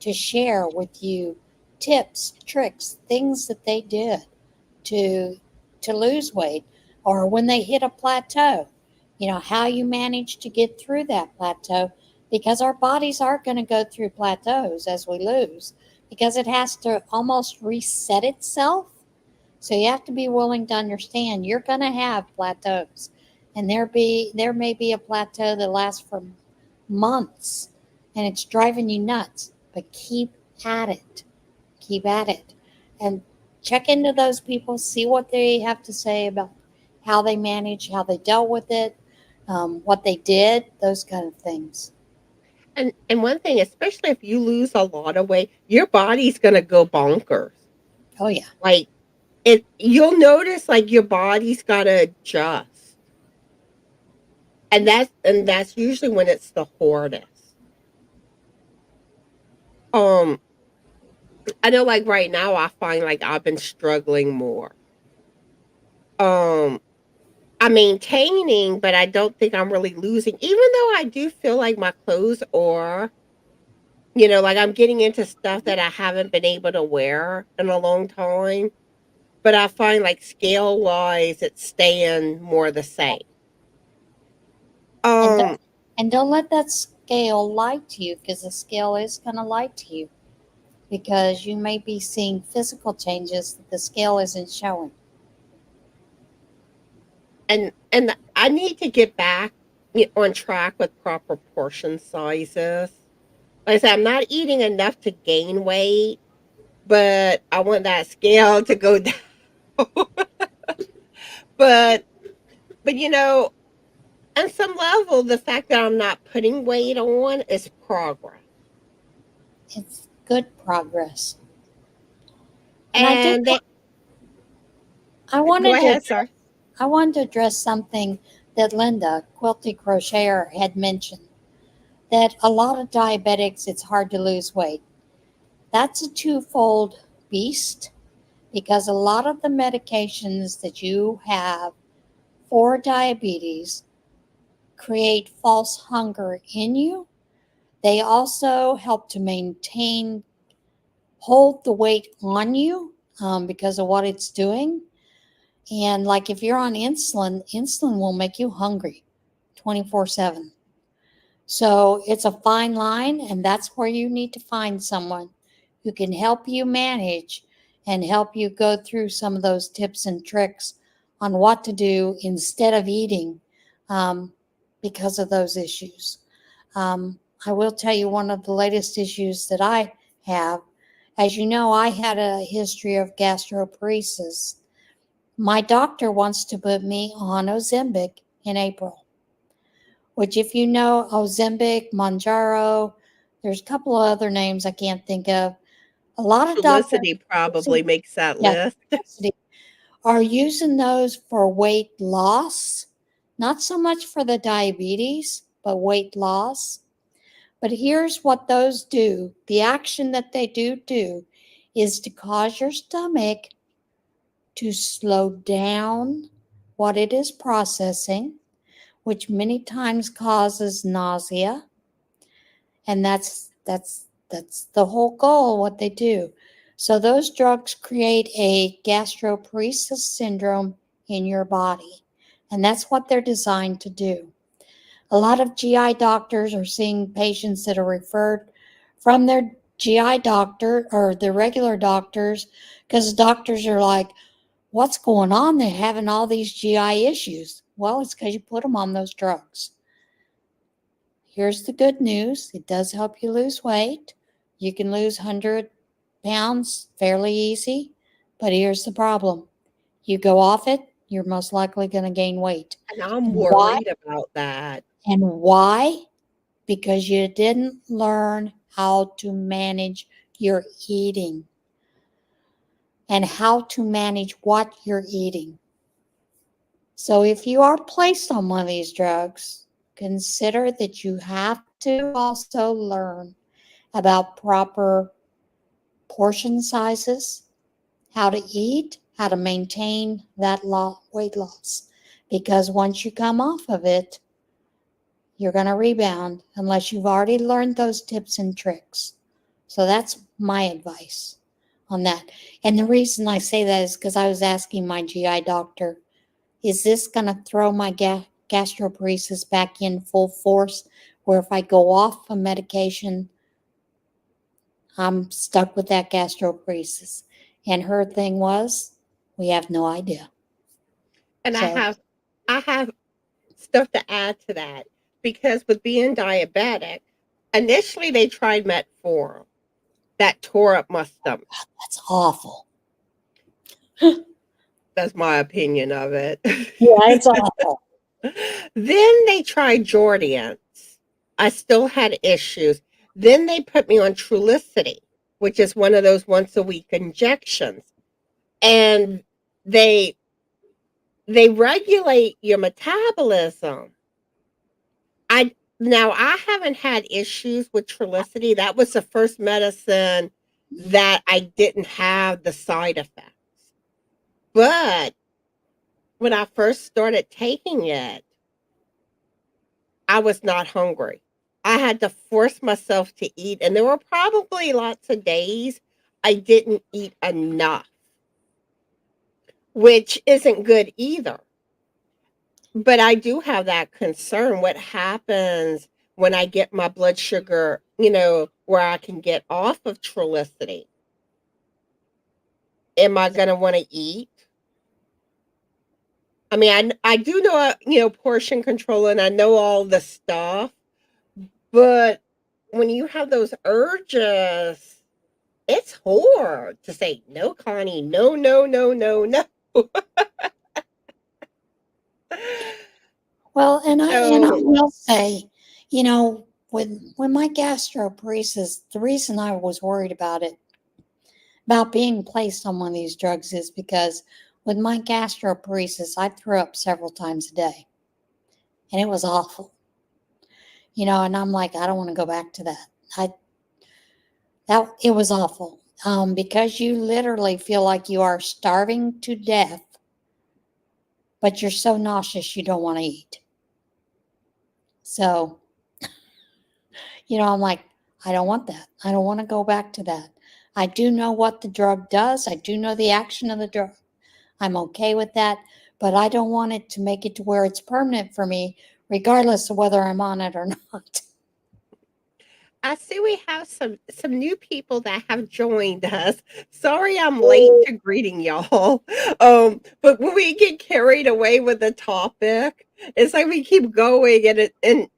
to share with you tips, tricks, things that they did to lose weight, or when they hit a plateau, how you manage to get through that plateau, because our bodies are going to go through plateaus as we lose, because it has to almost reset itself. So you have to be willing to understand you're going to have plateaus, and there may be a plateau that lasts for months and it's driving you nuts, but keep at it. Keep at it. And check into those people, see what they have to say about how they manage, how they dealt with it, what they did, those kind of things. And one thing, especially if you lose a lot of weight, your body's going to go bonkers. Oh, yeah. Like you'll notice like your body's got to adjust. And that's usually when it's the hardest. Um I know like right now I find like I've been struggling more. Um I'm maintaining, but I don't think I'm really losing, even though I do feel like my clothes are, like I'm getting into stuff that I haven't been able to wear in a long time. But I find like scale wise, it's staying more the same. And Um, don't let that scale lie to you, because the scale is going to lie to you, because you may be seeing physical changes that the scale isn't showing. and I need to get back on track with proper portion sizes. Like I said, I'm not eating enough to gain weight, but I want that scale to go down. but but on some level, the fact that I'm not putting weight on is progress. It's good progress. And And that, I go wanted to ahead, sir. I wanted to address something that Linda, Quilty Crocheter, had mentioned, that a lot of diabetics, it's hard to lose weight. That's a twofold beast, because a lot of the medications that you have for diabetes create false hunger in you. They also help to hold the weight on you, because of what it's doing. And like if you're on insulin, insulin will make you hungry 24/7. So it's a fine line, and that's where you need to find someone who can help you manage and help you go through some of those tips and tricks on what to do instead of eating because of those issues. I will tell you one of the latest issues that I have. As you know, I had a history of gastroparesis. My doctor wants to put me on Ozempic in April, which if you know Ozempic, Monjaro, there's a couple of other names I can't think of. A lot of doctors Trulicity probably makes that yes, list. are using those for weight loss, not so much for the diabetes, but weight loss. But here's what those do. The action that they do is to cause your stomach to slow down what it is processing, which many times causes nausea. And that's the whole goal, what they do. So those drugs create a gastroparesis syndrome in your body. And that's what they're designed to do. A lot of GI doctors are seeing patients that are referred from their GI doctor or the regular doctors because doctors are like, what's going on? They're having all these GI issues. Well, it's because you put them on those drugs. Here's the good news. It does help you lose weight. You can lose 100 pounds fairly easy. But here's the problem. You go off it, you're most likely going to gain weight. And I'm Why? worried about that. And why? Because you didn't learn how to manage your eating and how to manage what you're eating. So if you are placed on one of these drugs, consider that you have to also learn about proper portion sizes, how to eat, how to maintain that weight loss. Because once you come off of it, you're going to rebound unless you've already learned those tips and tricks. So that's my advice on that. And the reason I say that is because I was asking my GI doctor, is this going to throw my gastroparesis back in full force? Where if I go off a medication, I'm stuck with that gastroparesis. And her thing was, we have no idea. And So, I have stuff to add to that because with being diabetic, initially they tried metformin that tore up my stomach. that's awful. That's my opinion of it. Yeah, it's awful. Then they tried Jordians. I still had issues. Then they put me on Trulicity, which is one of those once a week injections. And they they regulate your metabolism. I haven't had issues with Trulicity. That was the first medicine that I didn't have the side effects. But when I first started taking it, I was not hungry. I had to force myself to eat, and there were probably lots of days I didn't eat enough, which isn't good either. But I do have that concern. What happens when I get my blood sugar, where I can get off of Trulicity? Am I going to want to eat? I mean, I do know, portion control and I know all the stuff, but when you have those urges, it's hard to say, no, Connie, no, no, no, no, no. Well, and I So, will say, when my gastroparesis, the reason I was worried about it, about being placed on one of these drugs, is because with my gastroparesis, I threw up several times a day, and it was awful. And I'm like, I don't want to go back to that. It was awful. Because you literally feel like you are starving to death, but you're so nauseous you don't want to eat. So, I'm like, I don't want that. I don't want to go back to that. I do know what the drug does. I do know the action of the drug. I'm okay with that, but I don't want it to make it to where it's permanent for me, regardless of whether I'm on it or not. I see we have some new people that have joined us. Sorry I'm late to greeting y'all. But when we get carried away with the topic, it's like we keep going and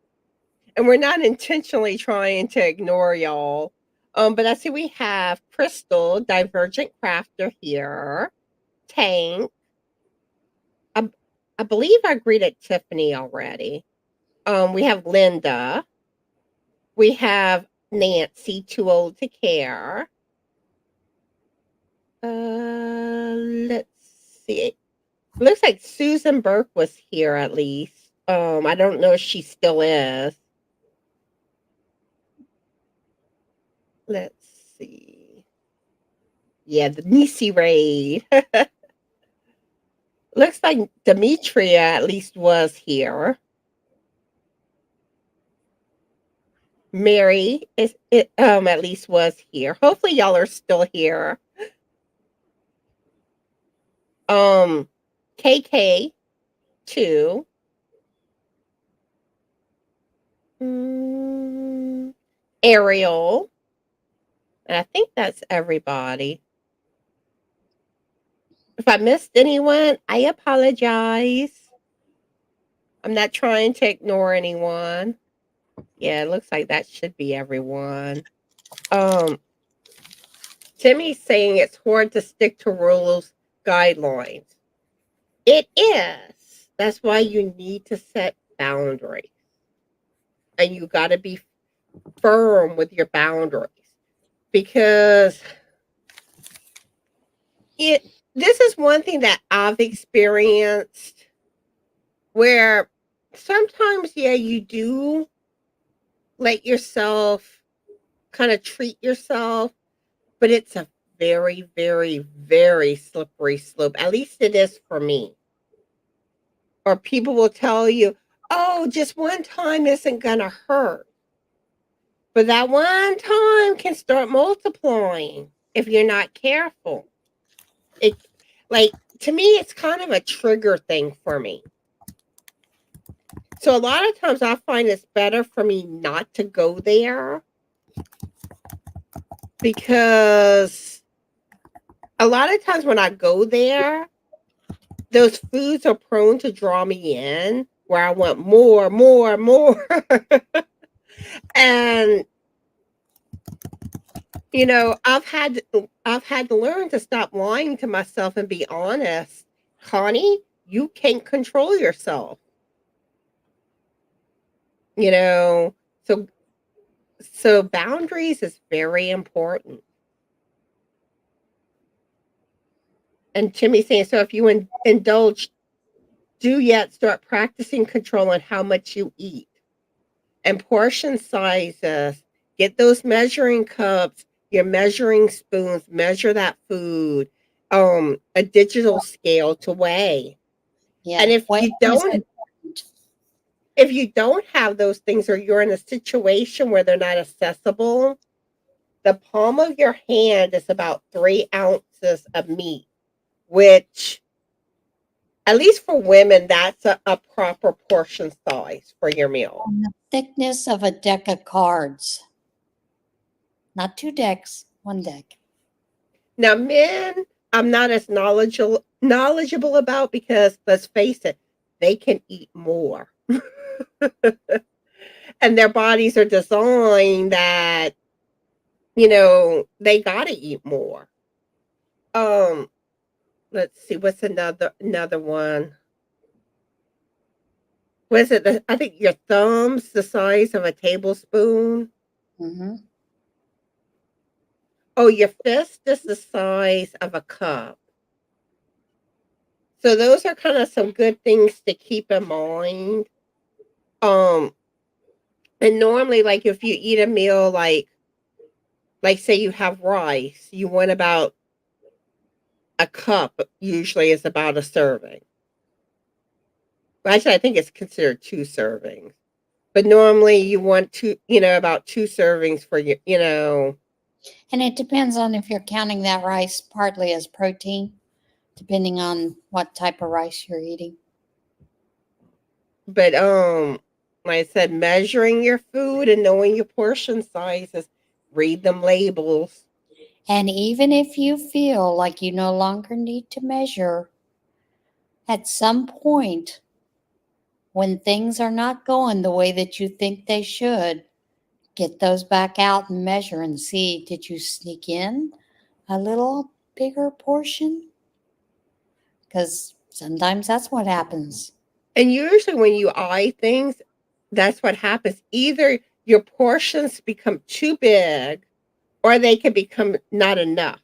we're not intentionally trying to ignore y'all. But I see we have Crystal, Divergent Crafter here, Tank. I, I believe I greeted Tiffany already. We have Linda. We have Nancy, Too Old to Care. Let's see. Looks like Susan Burke was here at least. I don't know if she still is. Let's see. Yeah, the Nisi raid. Looks like Demetria at least was here. Mary is at least was here. Hopefully y'all are still here. KK too. Ariel. And I think that's everybody. If I missed anyone, I apologize. I'm not trying to ignore anyone. Yeah, it looks like that should be everyone. Timmy's saying it's hard to stick to rules, guidelines. It is. That's why you need to set boundaries. And you got to be firm with your boundaries because this is one thing that I've experienced where sometimes, yeah, you do let yourself kind of treat yourself, but it's a very, very, very slippery slope. At least it is for me. Or people will tell you, oh, just one time isn't going to hurt. But that one time can start multiplying if you're not careful. It, like, to me, it's kind of a trigger thing for me. So a lot of times I find it's better for me not to go there because a lot of times when I go there, those foods are prone to draw me in where I want more, more, more. And you know, I've had to learn to stop lying to myself and be honest. Connie, you can't control yourself. You know, so boundaries is very important. And Timmy's saying, so if you indulge, do yet start practicing controlling how much you eat and portion sizes. Get those measuring cups, your measuring spoons, measure that food, a digital scale to weigh. Yeah. And if you don't have those things or you're in a situation where they're not accessible, the palm of your hand is about 3 ounces of meat, which at least for women, that's a proper portion size for your meal. The thickness of a deck of cards. Not 2 decks, 1 deck. Now, men, I'm not as knowledgeable about because let's face it, they can eat more. And their bodies are designed that, you know, they gotta eat more. Um, let's see, what's another one? Was it I think your thumb's the size of a tablespoon. Mm-hmm. Oh, your fist is the size of a cup. So those are kind of some good things to keep in mind. Um, and normally, like if you eat a meal, like say you have rice, you want about a cup. Usually, is about a serving. Actually, I think it's considered 2 servings. But normally, you want about 2 servings for And it depends on if you're counting that rice partly as protein depending on what type of rice you're eating. But like I said, measuring your food and knowing your portion sizes, read them labels. And even if you feel like you no longer need to measure, at some point, when things are not going the way that you think they should, get those back out and measure and see, did you sneak in a little bigger portion? Because sometimes that's what happens. And usually when you eye things, that's what happens. Either your portions become too big or they can become not enough.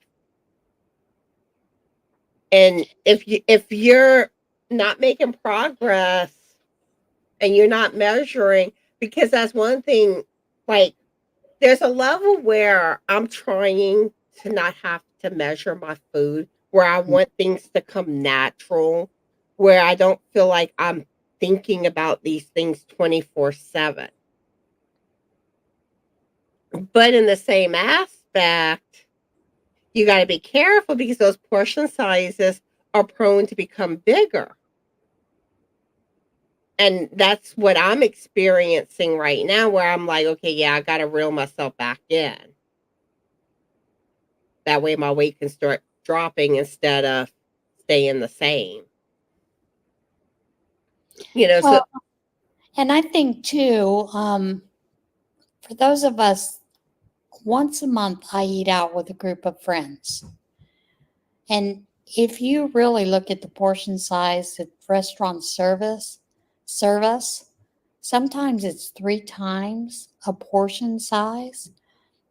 And if you're not making progress and you're not measuring, because that's one thing, like there's a level where I'm trying to not have to measure my food, where I want things to come natural, where I don't feel like I'm thinking about these things 24/7. But in the same aspect, you got to be careful because those portion sizes are prone to become bigger. And that's what I'm experiencing right now, where I'm like, okay, yeah, I got to reel myself back in. That way my weight can start dropping instead of staying the same. So Well, and I think too, for those of us, once a month I eat out with a group of friends. And if you really look at the portion size that restaurants serve us, sometimes it's 3 times a portion size.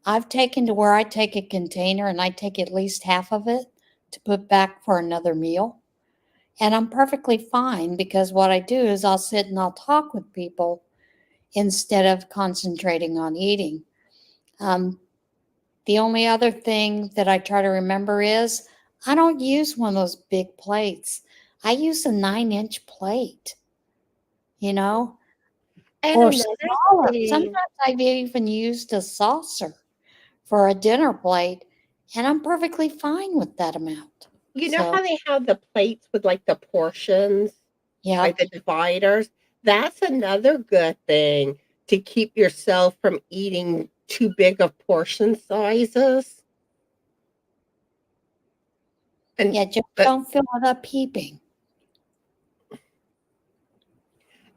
I've taken to where I take a container and I take at least half of it to put back for another meal. And I'm perfectly fine because what I do is I'll sit and I'll talk with people instead of concentrating on eating. Um, the only other thing that I try to remember is I don't use one of those big plates. I use a 9-inch plate, you know, and or another smaller. thing, Sometimes I've even used a saucer for a dinner plate, and I'm perfectly fine with that amount. you know So, how they have the plates with like the portions, yeah. like the dividers? That's another good thing to keep yourself from eating too big of portion sizes. And Yeah, just but don't fill it up heaping.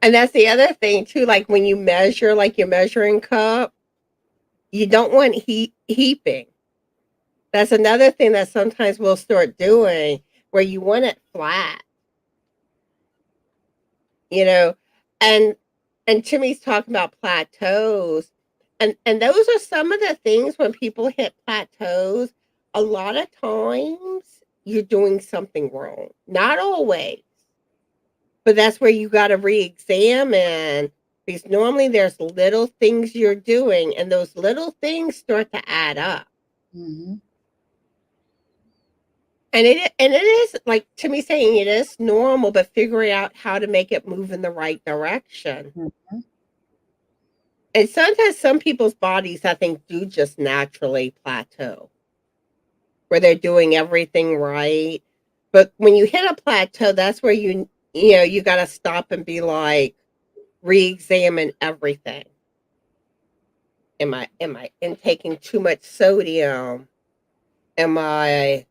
and that's the other thing too, like when you measure like your measuring cup, you don't want heaping. That's another thing that sometimes we'll start doing, where you want it flat, you know, and Timmy's talking about plateaus, and those are some of the things when people hit plateaus. A lot of times you're doing something wrong. Not always, but that's where you got to re-examine, because normally there's little things you're doing, and those little things start to add up. Hmm. And it is like Timmy saying, it is normal, but figuring out how to make it move in the right direction. Hmm. And sometimes some people's bodies, I think, do just naturally plateau, where they're doing everything right. But when you hit a plateau, that's where you got to stop and be like, re-examine everything. Am I intaking too much sodium? Am I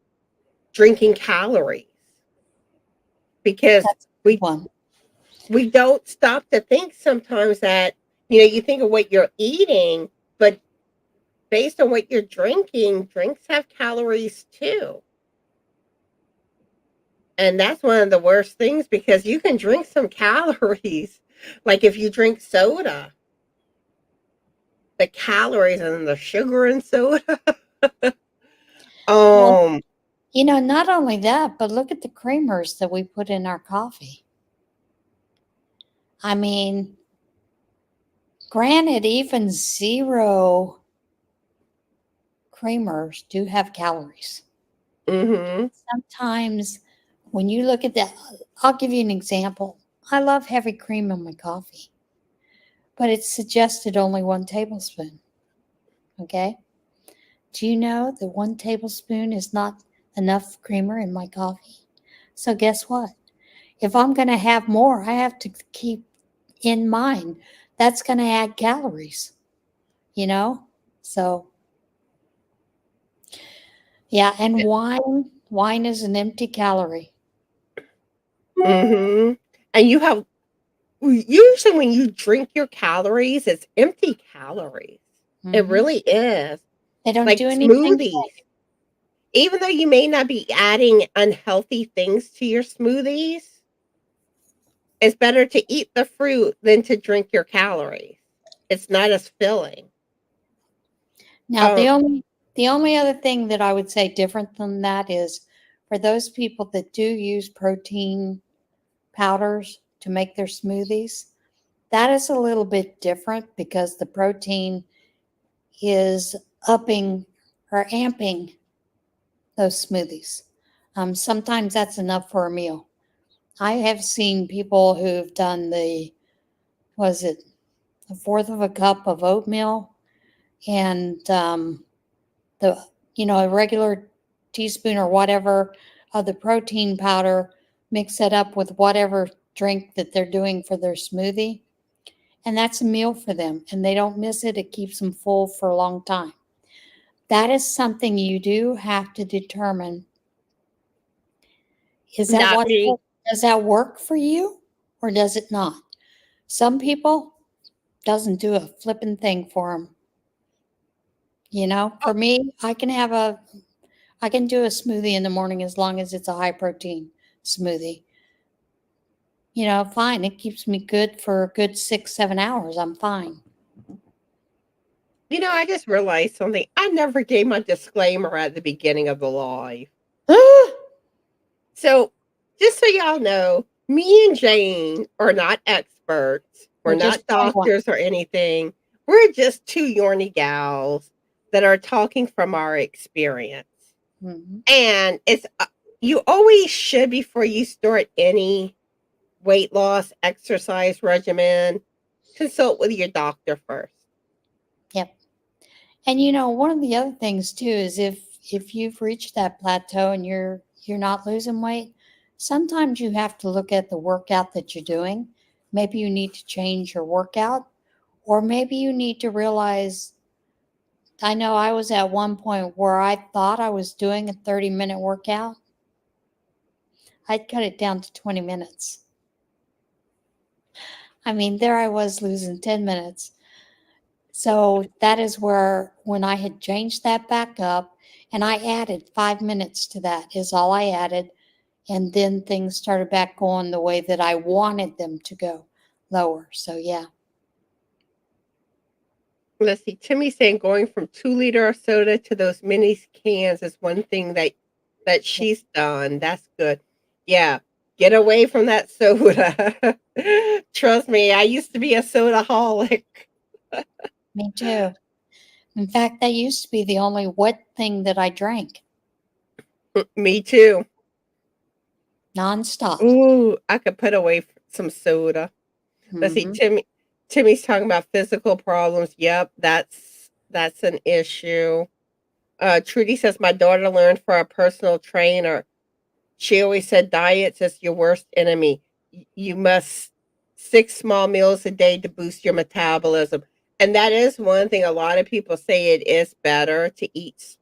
drinking calories? Because That's a good we one. we don't stop to think sometimes that, you think of what you're eating, but based on what you're drinking, drinks have calories too. And that's one of the worst things, because you can drink some calories. Like if you drink soda, the calories and the sugar in soda. Well, um not only that, but look at the creamers that we put in our coffee. I mean, granted, even zero creamers do have calories. mhm. Sometimes when you look at that, I'll give you an example. I love heavy cream in my coffee, but it's suggested only 1 tablespoon. Okay. Do you know that 1 tablespoon is not enough creamer in my coffee? So guess what? If I'm going to have more, I have to keep in mind that's going to add calories, you know? So, yeah, and wine is an empty calorie. Mm-hmm. And you have usually when you drink your calories, it's empty calories. It Hmm. really is. They don't Like do anything. smoothies. Even though you may not be adding unhealthy things to your smoothies, it's better to eat the fruit than to drink your calories. It's not as filling. Now, Um, the only other thing that I would say different than that is for those people that do use protein powders to make their smoothies, that is a little bit different because the protein is upping or amping those smoothies. Sometimes that's enough for a meal. I have seen people who've done was it a fourth of a cup of oatmeal and the a regular teaspoon or whatever of the protein powder, mix it up with whatever drink that they're doing for their smoothie, and that's a meal for them, and they don't miss it. It keeps them full for a long time. That is something you do have to determine. Is that Not what me. does that work for you or does it not? Some people doesn't do a flipping thing for them. Oh, For me, I can do a smoothie in the morning as long as it's a high protein smoothie. Fine. It keeps me good for a good 6, 7 hours. I'm fine. I just realized something. I never gave my disclaimer at the beginning of the live. So, just so y'all know, me and Jane are not experts. We're We're just not plain one. doctors or anything. We're just two yorny gals that are talking from our experience. Hmm. And it's you always should before you start any weight loss exercise regimen, consult with your doctor first. Yep. And one of the other things too is if you've reached that plateau and you're not losing weight, sometimes you have to look at the workout that you're doing. Maybe you need to change your workout, or maybe you need to realize. I know I was at one point where I thought I was doing a 30-minute workout. I'd cut it down to 20 minutes. I mean, there I was losing 10 minutes. So that is where, when I had changed that back up, and I added 5 minutes to that, is all I added. And then things started back going the way that I wanted them to go, lower. So, yeah. Let's see. Timmy's saying going from 2 liter of soda to those mini cans is one thing that she's done. That's good. Yeah. Get away from that soda. Trust me, I used to be a sodaholic. Me too. In fact, that used to be the only wet thing that I drank Me too. nonstop. Ooh, I could put away some soda. Let's see. Hmm. Timmy's talking about physical problems. Yep, that's an issue. Trudy says my daughter learned from a personal trainer. She always said diets is your worst enemy. You must 6 small meals a day to boost your metabolism. And that is one thing a lot of people say it is better to eat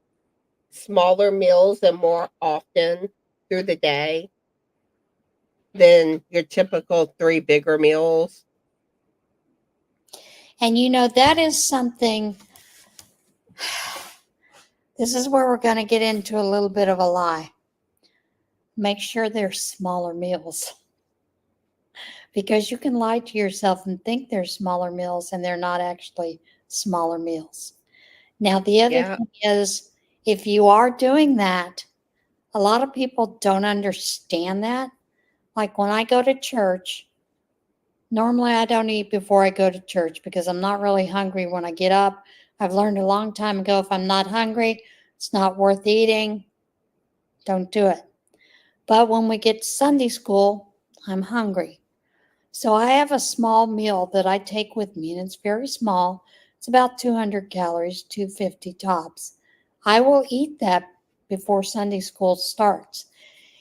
smaller meals and more often through the day than your typical 3 bigger meals. And that is something, this is where we're going to get into a little bit of a lie. Make sure they're smaller meals because you can lie to yourself and think they're smaller meals and they're not actually smaller meals. Now, the other Yeah. thing is, if you are doing that, a lot of people don't understand that. Like when I go to church, normally I don't eat before I go to church because I'm not really hungry when I get up. I've learned a long time ago if I'm not hungry, it's not worth eating. Don't do it. But when we get to Sunday school, I'm hungry. So I have a small meal that I take with me, and it's very small. It's about 200 calories, 250 tops. I will eat that before Sunday school starts.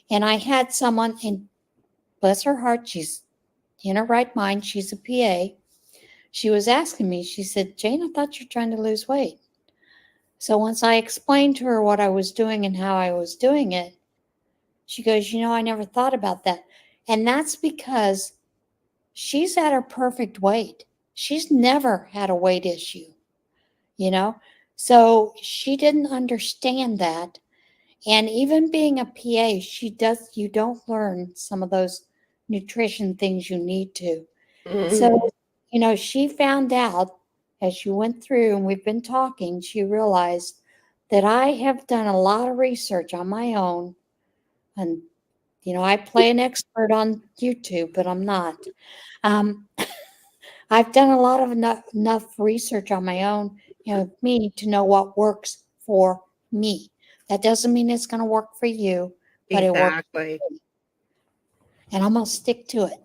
And I had someone, and bless her heart, she's in her right mind, she's a PA. She was asking me, she said, Jane, I thought you're trying to lose weight. So once I explained to her what I was doing and how I was doing it, she goes, I never thought about that. And that's because she's at her perfect weight. She's never had a weight issue, you know? So she didn't understand that. And even being a PA, you don't learn some of those nutrition things you need to. Mhm. So, she found out as you went through and we've been talking, she realized that I have done a lot of research on my own. And, I play an expert on YouTube, but I'm not. Um, I've done a lot of enough research on my own, me to know what works for me. That doesn't mean it's going to work for you, but it works Exactly. for me. And I'm going to stick to it.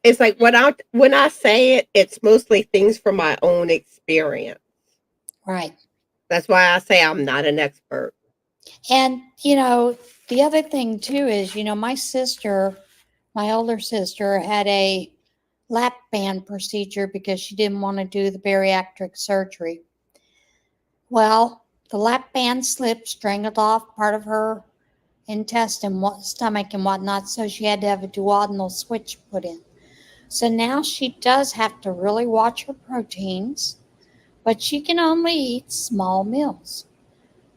It's like when I say it, it's mostly things from my own experience. Right. That's why I say I'm not an expert. And, the other thing too is, my older sister, had a lap band procedure because she didn't want to do the bariatric surgery. Well, the lap band slipped, strangled off part of her intestine, stomach, and whatnot, so she had to have a duodenal switch put in. So now she does have to really watch her proteins, but she can only eat small meals.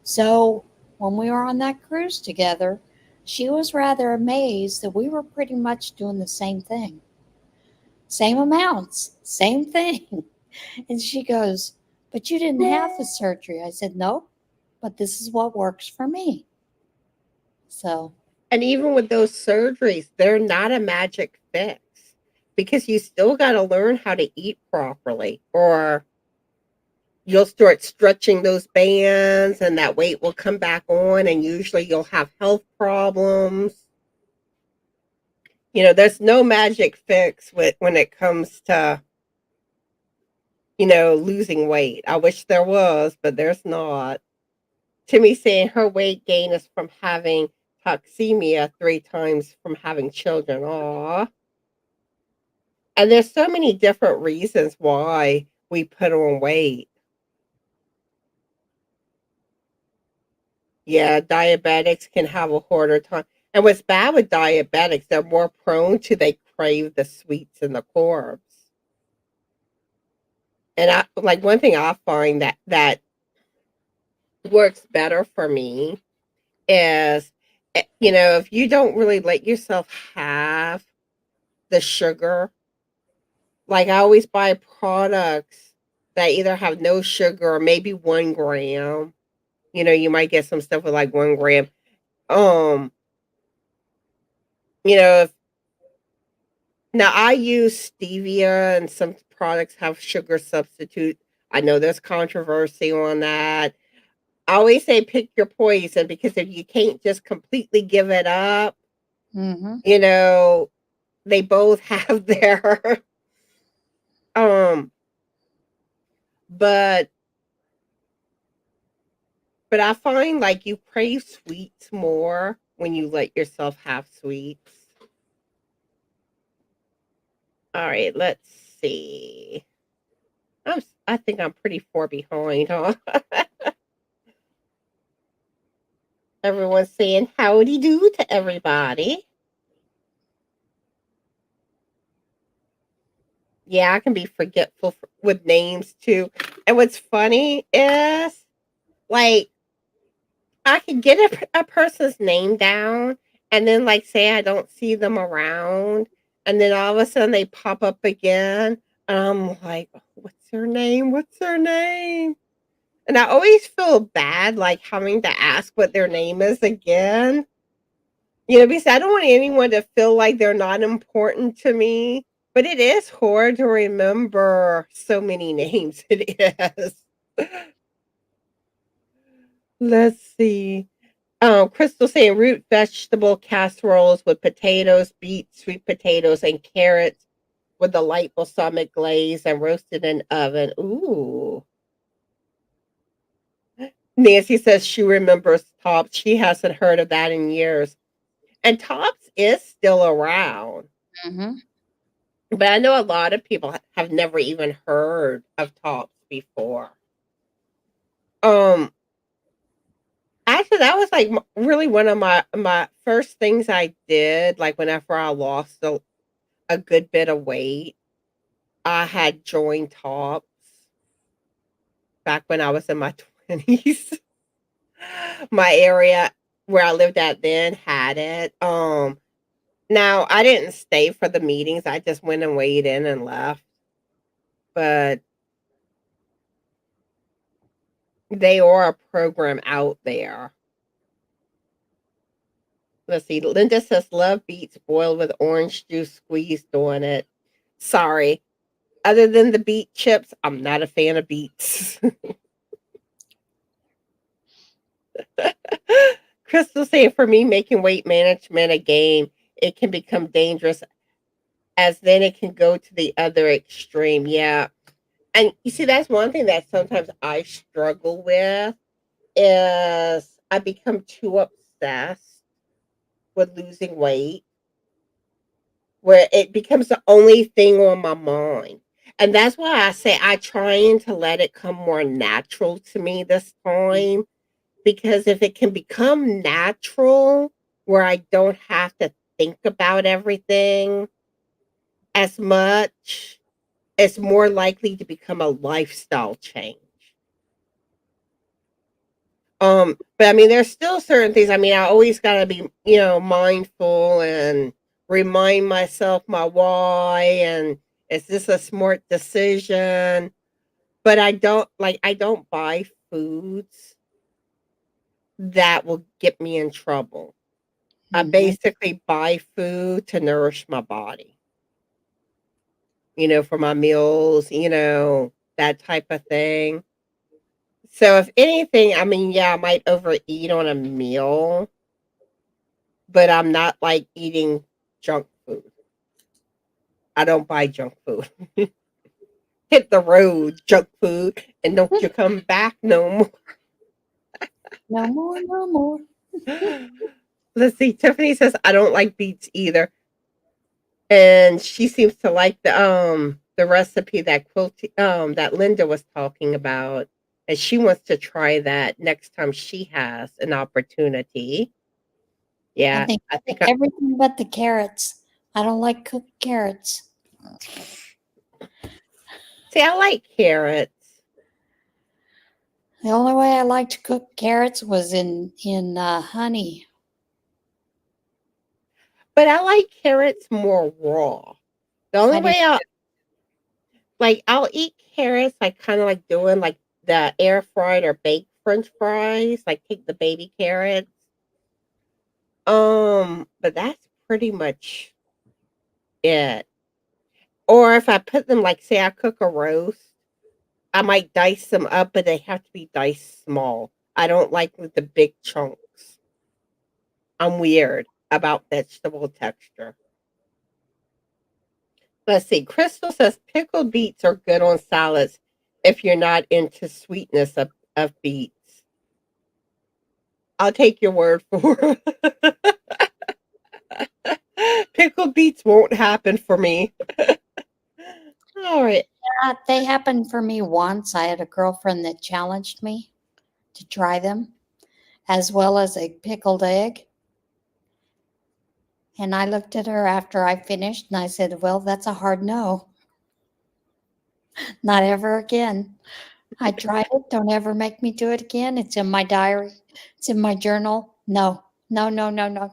So when we were on that cruise together, she was rather amazed that we were pretty much doing the same thing. Same amounts, same thing. And she goes, But you didn't have the surgery. I said, No, but this is what works for me. So, And even with those surgeries, they're not a magic fix because you still got to learn how to eat properly, or you'll start stretching those bands and that weight will come back on, and usually you'll have health problems. There's no magic fix when it comes to, losing weight. I wish there was, but there's not. Timmy saying her weight gain is from having toxemia 3 times from having children. Aw. And there's so many different reasons why we put on weight. Yeah, diabetics can have a harder time. And what's bad with diabetics, they're more prone to they crave the sweets and the carbs. And I like one thing I find that works better for me is if you don't really let yourself have the sugar, like I always buy products that either have no sugar or maybe 1 gram. You might get some stuff with like 1 gram. Um, if now I use stevia and some products have sugar substitute. I know there's controversy on that. I always say pick your poison because if you can't just completely give it up, mm-hmm. you know, they both have their um but I find like you crave sweets more when you let yourself have sweets. All right, let's see. I think I'm pretty far behind, huh? Everyone's saying howdy do to everybody. Yeah, I can be forgetful with names too. And what's funny is, like, I can get a person's name down, and then, like, say I don't see them around, and then all of a sudden they pop up again, and I'm like, "Oh, what's their name? What's their name?" And I always feel bad, like, having to ask what their name is again. Because I don't want anyone to feel like they're not important to me, but it is hard to remember so many names. It is. Let's see. Crystal saying root vegetable casseroles with potatoes, beets, sweet potatoes, and carrots with a light balsamic glaze and roasted in oven. Ooh. Nancy says she remembers Tops. She hasn't heard of that in years. And Tops is still around. Mm-hmm. But I know a lot of people have never even heard of Tops before. Um, Actually, that was like really one of my first things I did. Like whenever I lost a good bit of weight, I had joined Tops back when I was in my 20s. My area where I lived at then had it. Now I didn't stay for the meetings. I just went and weighed in and left. But they are a program out there. Let's see. Linda says love beets boiled with orange juice squeezed on it. Sorry. Other than the beet chips, I'm not a fan of beets. Crystal saying for me, making weight management a game, it can become dangerous as then it can go to the other extreme. Yeah. And you see, that's one thing that sometimes I struggle with is I become too obsessed with losing weight where it becomes the only thing on my mind. And that's why I say I trying to let it come more natural to me this time. Because if it can become natural where I don't have to think about everything as much, it's more likely to become a lifestyle change. But I mean, there's still certain things. I mean, I always got to be, mindful and remind myself my why and is this a smart decision? But I don't buy foods that will get me in trouble. I Mm-hmm. basically buy food to nourish my body, for my meals, that type of thing. So if anything, I mean, yeah, I might overeat on a meal, but I'm not like eating junk food. I don't buy junk food. Hit the road, junk food, and don't you come back no No more, no more. more. Let's see. Tiffany says I don't like beets either, and she seems to like the recipe that Linda was talking about, and she wants to try that next time she has an opportunity. I Yeah, think I think everything but the carrots. I don't like cooked carrots. I like carrots, The only way I like to cook carrots was in honey. but I like carrots more raw. The only I do. way I'll eat carrots like kind of like doing like the air fried or baked French fries, like take the baby carrots. But that's pretty much it. Or if I put them like say I cook a roast, I might dice them up, but they have to be diced small. I don't like with the big chunks. I'm weird about vegetable texture. Let's see. Crystal says pickled beets are good on salads if you're not into sweetness of beets. I'll take your word for it. Pickled beets won't happen for me. All right. They happened for me once. I had a girlfriend that challenged me to try them, as well as a pickled egg. And I looked at her after I finished and I said, well, that's a hard no. Not ever again. I tried it. Don't ever make me do it again. It's in my diary, it's in my journal. No, no, no, no, no, no.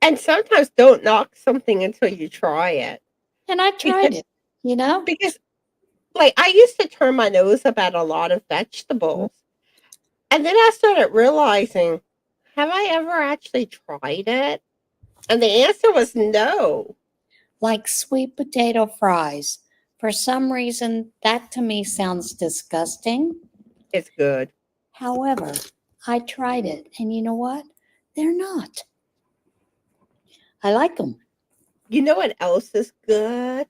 And sometimes don't knock something until you try it. And I Because, tried it, you know? because like I used to turn my nose up at a lot of vegetables. And then I started realizing, have I ever actually tried it? And the answer was no. Like sweet potato fries. For some reason, that to me sounds disgusting. It's good. However, I tried it, and you know what? They're not. I like them. You know what else is good?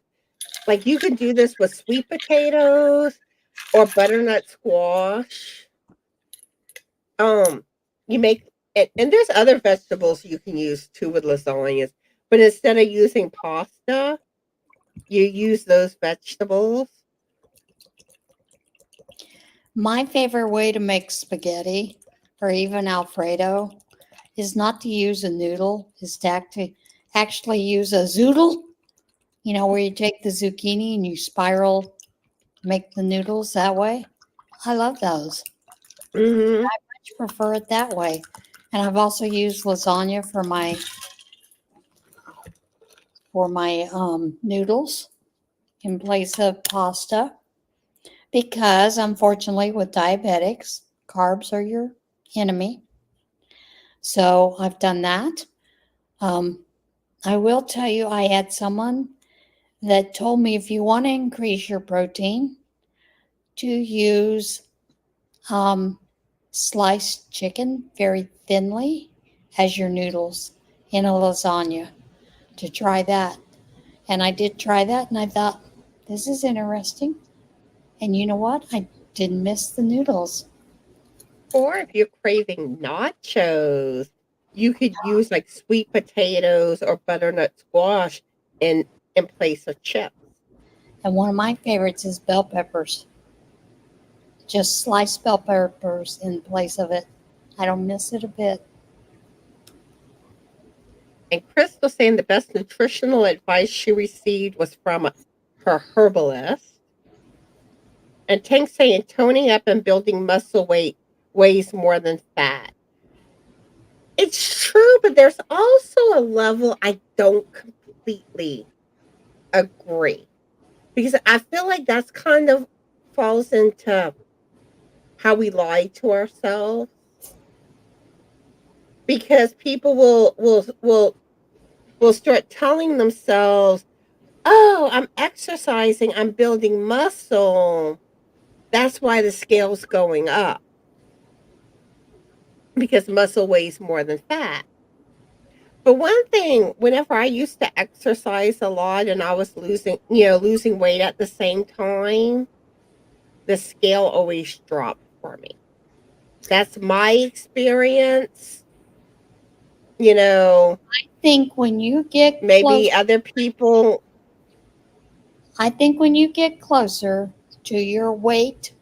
Like you could do this with sweet potatoes or butternut squash. um, you make it, and there's other vegetables you can use too with lasagnas, but instead of using pasta, you use those vegetables. My favorite way to make spaghetti or even Alfredo is not to use a noodle, is to actually use a zoodle, where you take the zucchini and you spiral, make the noodles that way. I love those. Hmm. I prefer it that way. And I've also used lasagna for my noodles in place of pasta because unfortunately with diabetics, carbs are your enemy. So I've done that. Um, I will tell you, I had someone that told me if you want to increase your protein, to use um, sliced chicken very thinly as your noodles in a lasagna, to try that. And I did try that and I thought, this is interesting. And you know what? I didn't miss the noodles. Or if you're craving nachos, you could use like sweet potatoes or butternut squash in place of chips. And one of my favorites is bell peppers. Just sliced bell peppers in place of it. I don't miss it a bit. And Crystal saying the best nutritional advice she received was from her herbalist. And Tank saying toning up and building muscle weight weighs more than fat. It's true, but there's also a level I don't completely agree because I feel like that's kind of falls into how we lie to ourselves because people will start telling themselves, "Oh, I'm exercising, I'm building muscle. That's why the scale's going up because muscle weighs more than fat." But one thing, whenever I used to exercise a lot and I was losing weight at the same time, the scale always dropped for me. That's my experience. You know, Think when you get maybe close, other people, I think when you get closer to your weight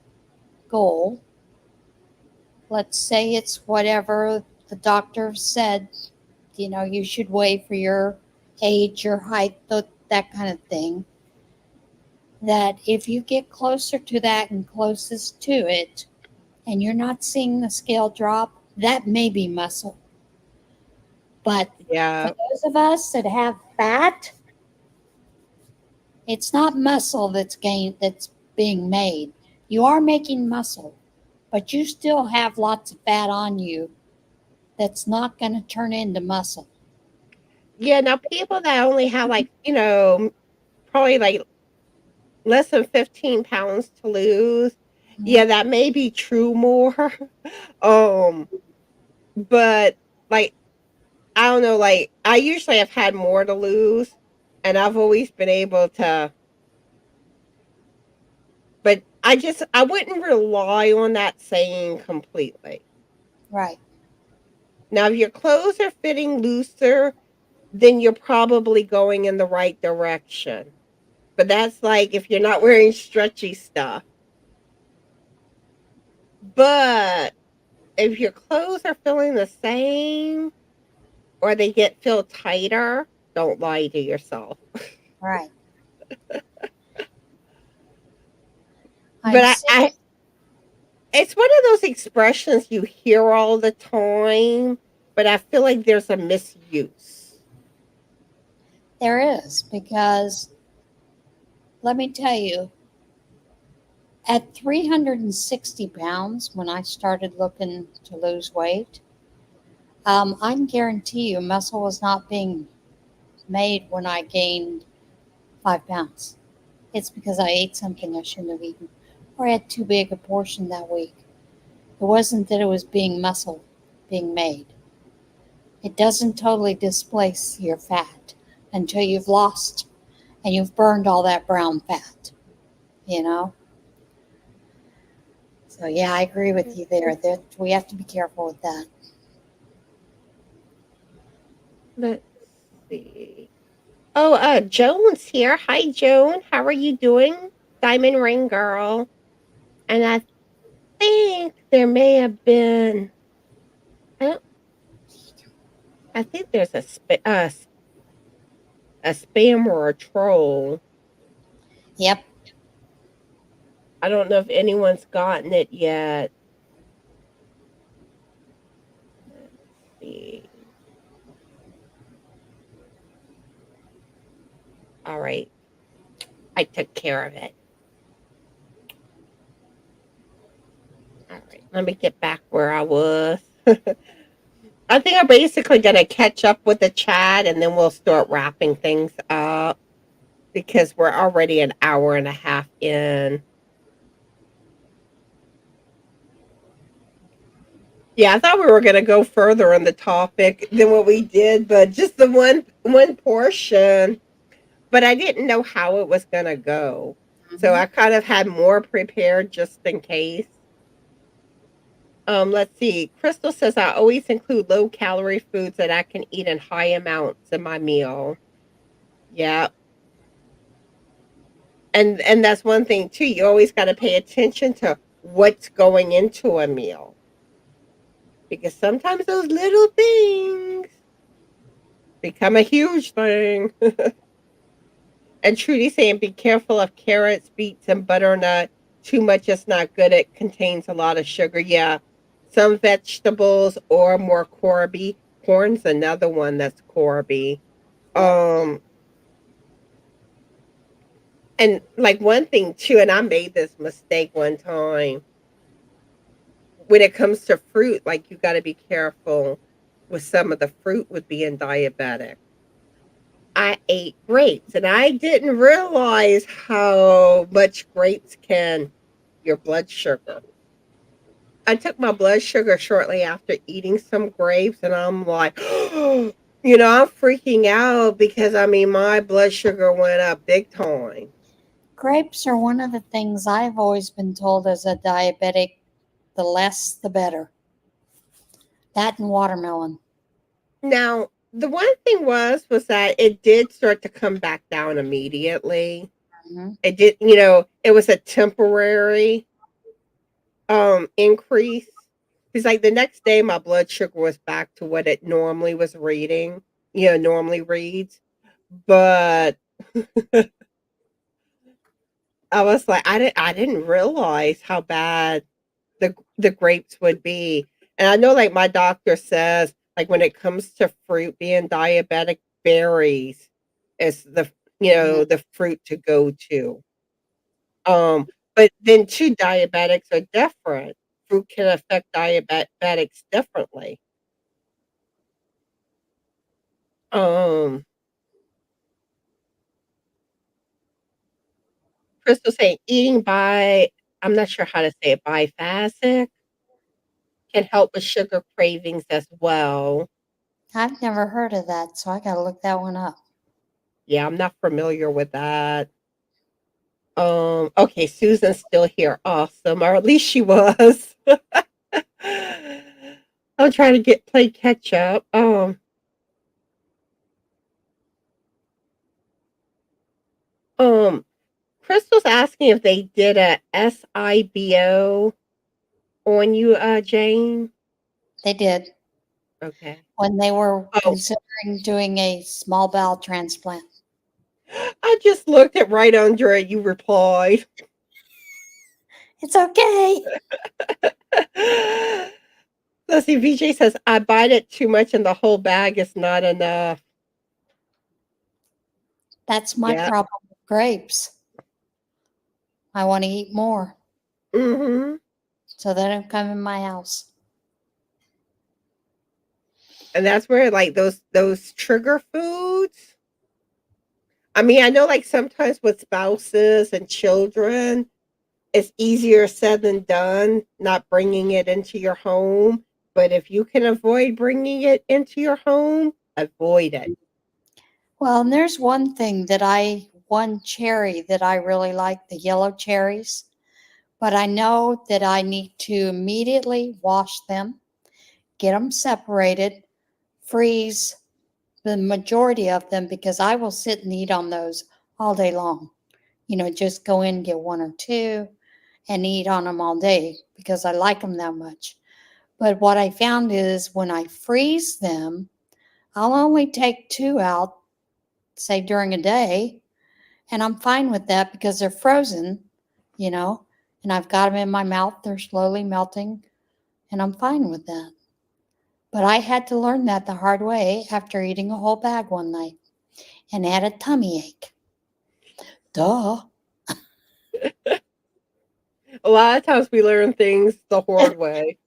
goal, let's say it's whatever the doctor said, you should weigh for your age, your height, that kind of thing. That if you get closer to that and closest to it, and you're not seeing the scale drop, that may be muscle. But for yeah, those of us that have fat, it's not muscle that's being made. You are making muscle, but you still have lots of fat on you that's not going to turn into muscle. yeah. Now people that only have like probably like less than 15 pounds to lose, yeah, Mhm. that may be true more. um, but like I don't know, like I usually have had more to lose, and I've always been able to. But I wouldn't rely on that saying completely. Right. Now, if your clothes are fitting looser, then you're probably going in the right direction. But that's like if you're not wearing stretchy stuff. But if your clothes are feeling the same or they feel tighter, don't lie to yourself. Right. But I've I seen it's one of those expressions you hear all the time, but I feel like there's a misuse. there is because let me tell you, at 360 pounds, when I started looking to lose weight, I can guarantee you muscle was not being made when I gained 5 pounds. It's because I ate something I shouldn't have eaten or I had too big a portion that week. It wasn't that it was being muscle being made. It doesn't totally displace your fat until you've lost and you've burned all that brown fat, you know? So yeah, I agree with you there. That we have to be careful with that. Let's see. Oh, Joan's here. Hi, Joan. How are you doing? Diamond Ring Girl. And I think there may have been. I don't. I think there's a spam or a troll. Yep. I don't know if anyone's gotten it yet. Let's see. All right. I took care of it. All right. Let me get back where I was. I think I'm basically going to catch up with the chat and then we'll start wrapping things up because we're already an hour and a half in. Yeah, I thought we were going to go further on the topic than what we did, but just the one portion. But I didn't know how it was going to go. So Hmm. I kind of had more prepared just in case. Let's see. Crystal says I always include low calorie foods that I can eat in high amounts in my meal. Yeah. And that's one thing too. You always got to pay attention to what's going into a meal because sometimes those little things become a huge thing. And Trudy saying, be careful of carrots, beets, and butternut. Too much is not good. It contains a lot of sugar. Yeah. Some vegetables or more Corby. Corn's another one that's Corby. Yep. Um, and like one thing too, and I made this mistake one time. When it comes to fruit, like you got to be careful with some of the fruit with being diabetic. I ate grapes and I didn't realize how much grapes can your blood sugar. I took my blood sugar shortly after eating some grapes and I'm like, I'm freaking out because I mean, my blood sugar went up big time. Grapes are one of the things I've always been told as a diabetic, the less the better. That and watermelon. Now, the one thing was that it did start to come back down immediately. Hmm. It did, it was a temporary increase. It's like the next day my blood sugar was back to what it normally was reading, normally reads. But I was like, I didn't realize how bad the grapes would be. And I know like my doctor says, like when it comes to fruit being diabetic, berries is the fruit to go to. But then two diabetics are different. Fruit can affect diabetics differently. Um, Crystal saying eating by I'm not sure how to say it, biphasic can help with sugar cravings as well. I've never heard of that, so I got to look that one up. Yeah, I'm not familiar with that. Okay, Susan's still here. Awesome. Or at least she was. I'm trying to play catch up. Um, Crystal's asking if they did a SIBO on you, Jane. They did Okay. when they were Oh, considering doing a small bowel transplant. I just looked at right under it. You replied. It's okay. Let's see. VJ says I bite it too much, and the whole bag is not enough. That's my Yeah. problem with grapes. I want to eat more, Mm-hmm. so they don't come in my house. And that's where like those trigger foods. I mean, I know like sometimes with spouses and children, it's easier said than done not bringing it into your home. But if you can avoid bringing it into your home, avoid it. Well, and there's one cherry that I really like, the yellow cherries. but I know that I need to immediately wash them, get them separated, freeze the majority of them because I will sit and eat on those all day long. Just go in, get one or two, and eat on them all day because I like them that much. But what I found is when I freeze them, I'll only take two out, say during a day, and I'm fine with that because they're frozen, you know, and I've got them in my mouth. They're slowly melting, and I'm fine with that. But I had to learn that the hard way after eating a whole bag one night and had a tummy ache. Duh. A lot of times we learn things the hard way.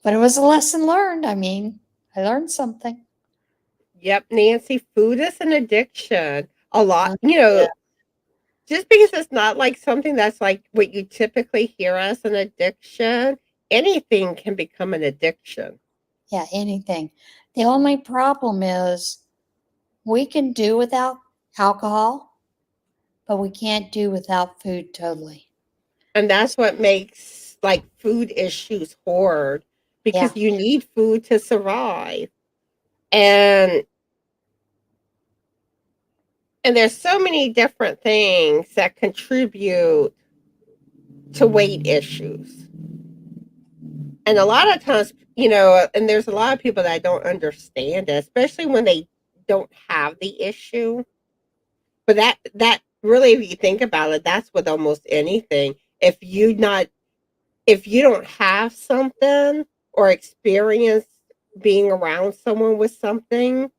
But it was a lesson learned. I mean, I learned something. Yep, Nancy, food is an addiction. A lot, Yeah. just because it's not like something that's like what you typically hear as an addiction, anything can become an addiction. Yeah, anything. The only problem is we can do without alcohol, but we can't do without food totally. And that's what makes like food issues hard Yeah, because you need food to survive. And and there's so many different things that contribute to weight issues. And a lot of times, and there's a lot of people that don't understand it, especially when they don't have the issue. But that really, if you think about it, that's with almost anything. If you don't have something or experience being around someone with something,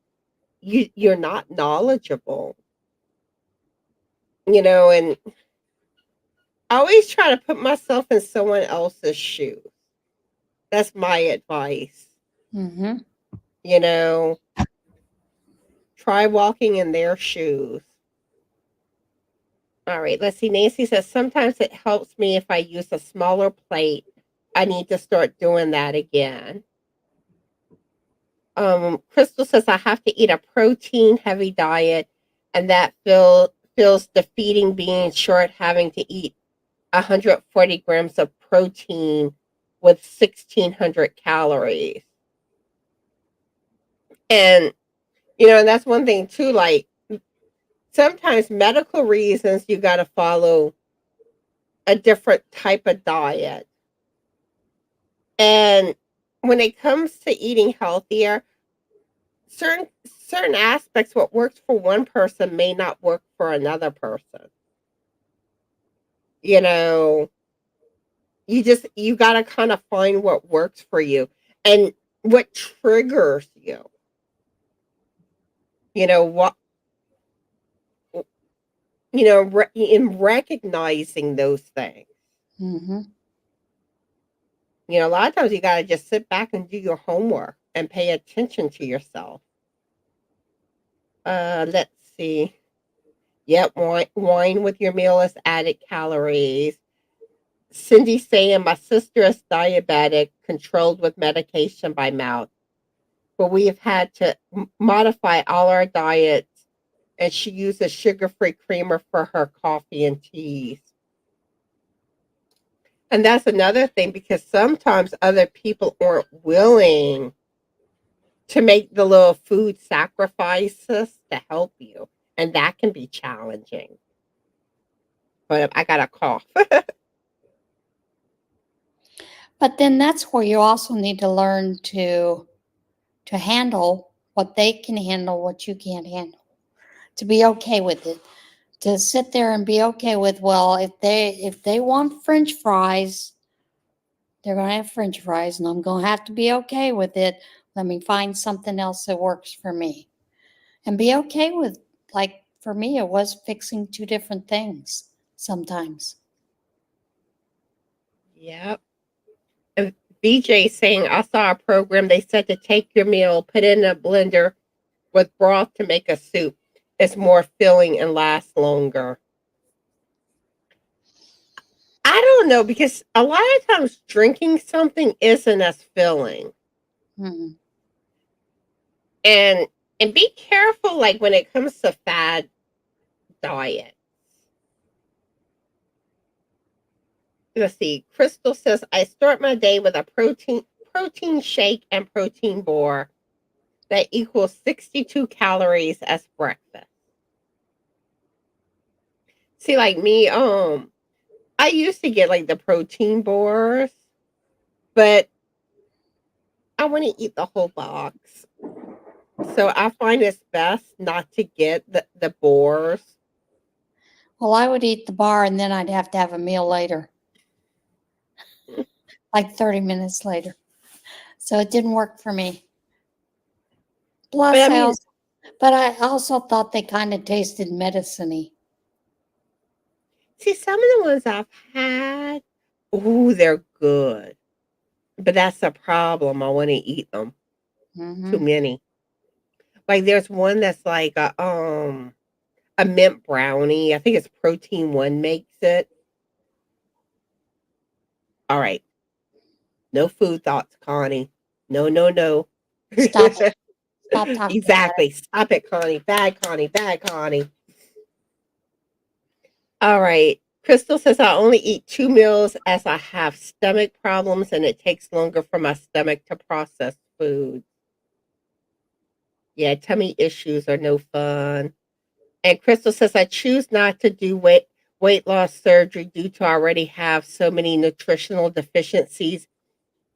you're not knowledgeable. And I always try to put myself in someone else's shoes. That's my advice. mm-hmm. You know, try walking in their shoes. All right, let's see. Nancy says sometimes it helps me if I use a smaller plate. I need to start doing that again. Crystal says I have to eat a protein heavy diet, and that feels defeating being short having to eat 140 grams of protein with 1,600 calories. And and that's one thing too. Like sometimes medical reasons, you got to follow a different type of diet. And when it comes to eating healthier, certain aspects, what works for one person may not work for another person. You know, you got to kind of find what works for you and what triggers you. You know what in recognizing those things. Mm-hmm. A lot of times you got to just sit back and do your homework and pay attention to yourself. Let's see. Yep, wine with your meal is added calories. Cindy saying my sister is diabetic, controlled with medication by mouth, but we have had to modify all our diets, and she uses sugar-free creamer for her coffee and teas. And that's another thing because sometimes other people aren't willing to make the little food sacrifices to help you, and that can be challenging. But I got a cough. But then that's where you also need to learn to handle what they can handle, what you can't handle. To be okay with it. To sit there and be okay with, well, if they want French fries, they're going to have French fries, and I'm going to have to be okay with it. Let me find something else that works for me, and be okay with, like for me, it was fixing two different things sometimes. Yep. And BJ saying I saw a program they said to take your meal, put it in a blender with broth to make a soup. It's more filling and lasts longer. I don't know because a lot of times drinking something isn't as filling. Mm-hmm. And be careful like when it comes to fad diet. let's see. Crystal says, I start my day with a protein shake and protein bar that equals 62 calories as breakfast. See, like me, I used to get like the protein bars, but I want to eat the whole box. So I find it's best not to get the bars. Well, I would eat the bar and then I'd have to have a meal later, like 30 minutes later. So it didn't work for me. But Plus, I mean, I also thought they kind of tasted medicine-y. see, some of the ones I've had, ooh, they're good. But that's the problem. I want to eat them. Too Mm-hmm. many. Like there's one that's like a mint brownie. I think it's Protein One makes it. All right. No food thoughts, Connie. No, no, no. Stop it. Stop talking about it. Exactly. Stop it, Connie. Bad Connie. Bad Connie. All right. Crystal says I only eat 2 meals as I have stomach problems and it takes longer for my stomach to process food. Yeah, tummy issues are no fun. And Crystal says I choose not to do weight loss surgery due to I already have so many nutritional deficiencies,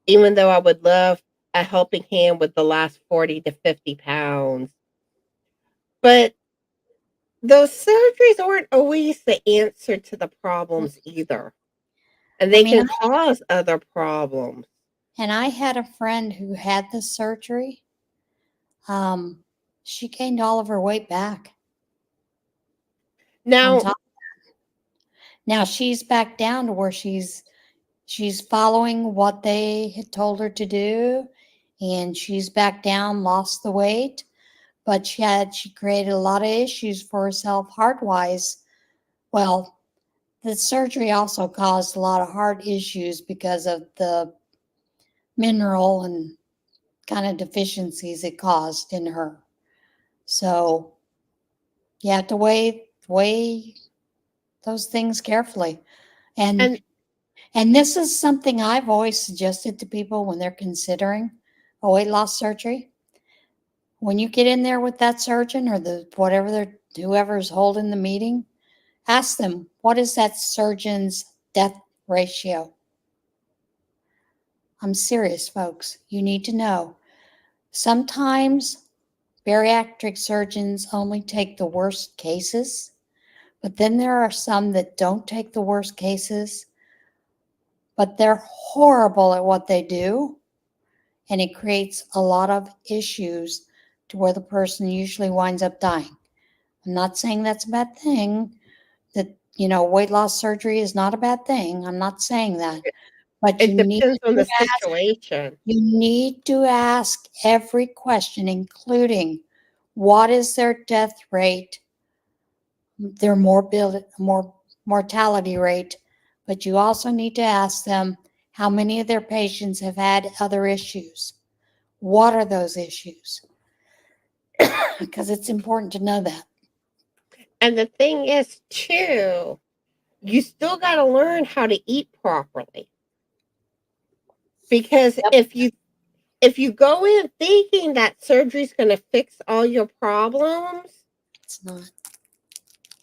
even though I would love a helping hand with the last 40 to 50 pounds. But those surgeries aren't always the answer to the problems either. And I they mean, can cause other problems. I had a friend who had the surgery. She gained all of her weight back on Now, top. Now she's back down to where she's following what they had told her to do, and she's back down, lost the weight, but she created a lot of issues for herself heart wise. Well, the surgery also caused a lot of heart issues because of the mineral and kind of deficiencies it caused in her. So you have to weigh those things carefully. And and and this is something I've always suggested to people when they're considering a weight loss surgery. When you get in there with that surgeon or whoever's holding the meeting, ask them, what is that surgeon's death ratio? I'm serious, folks. You need to know. Sometimes bariatric surgeons only take the worst cases, but then there are some that don't take the worst cases, but they're horrible at what they do. And it creates a lot of issues to where the person usually winds up dying. I'm not saying that's a bad thing, that, weight loss surgery is not a bad thing. I'm not saying that. But it depends on the situation. you need to ask every question, including what is their death rate, their mortality rate, but you also need to ask them how many of their patients have had other issues. What are those issues? Because it's important to know that. And the thing is, too, you still got to learn how to eat properly. Because Yep. if you go in thinking that surgery's going to fix all your problems, It's not.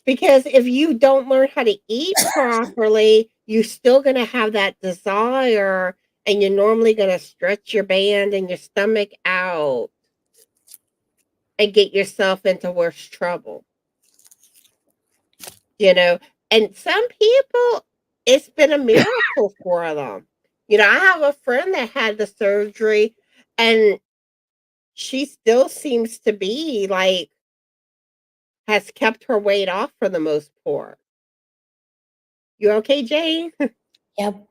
because if you don't learn how to eat properly, you're still going to have that desire and you're normally going to stretch your band and your stomach out and get yourself into worse trouble. You know, and some people, it's been a miracle for them. I have a friend that had the surgery and she still seems to be like, has kept her weight off for the most part. You okay, Jane? Yep.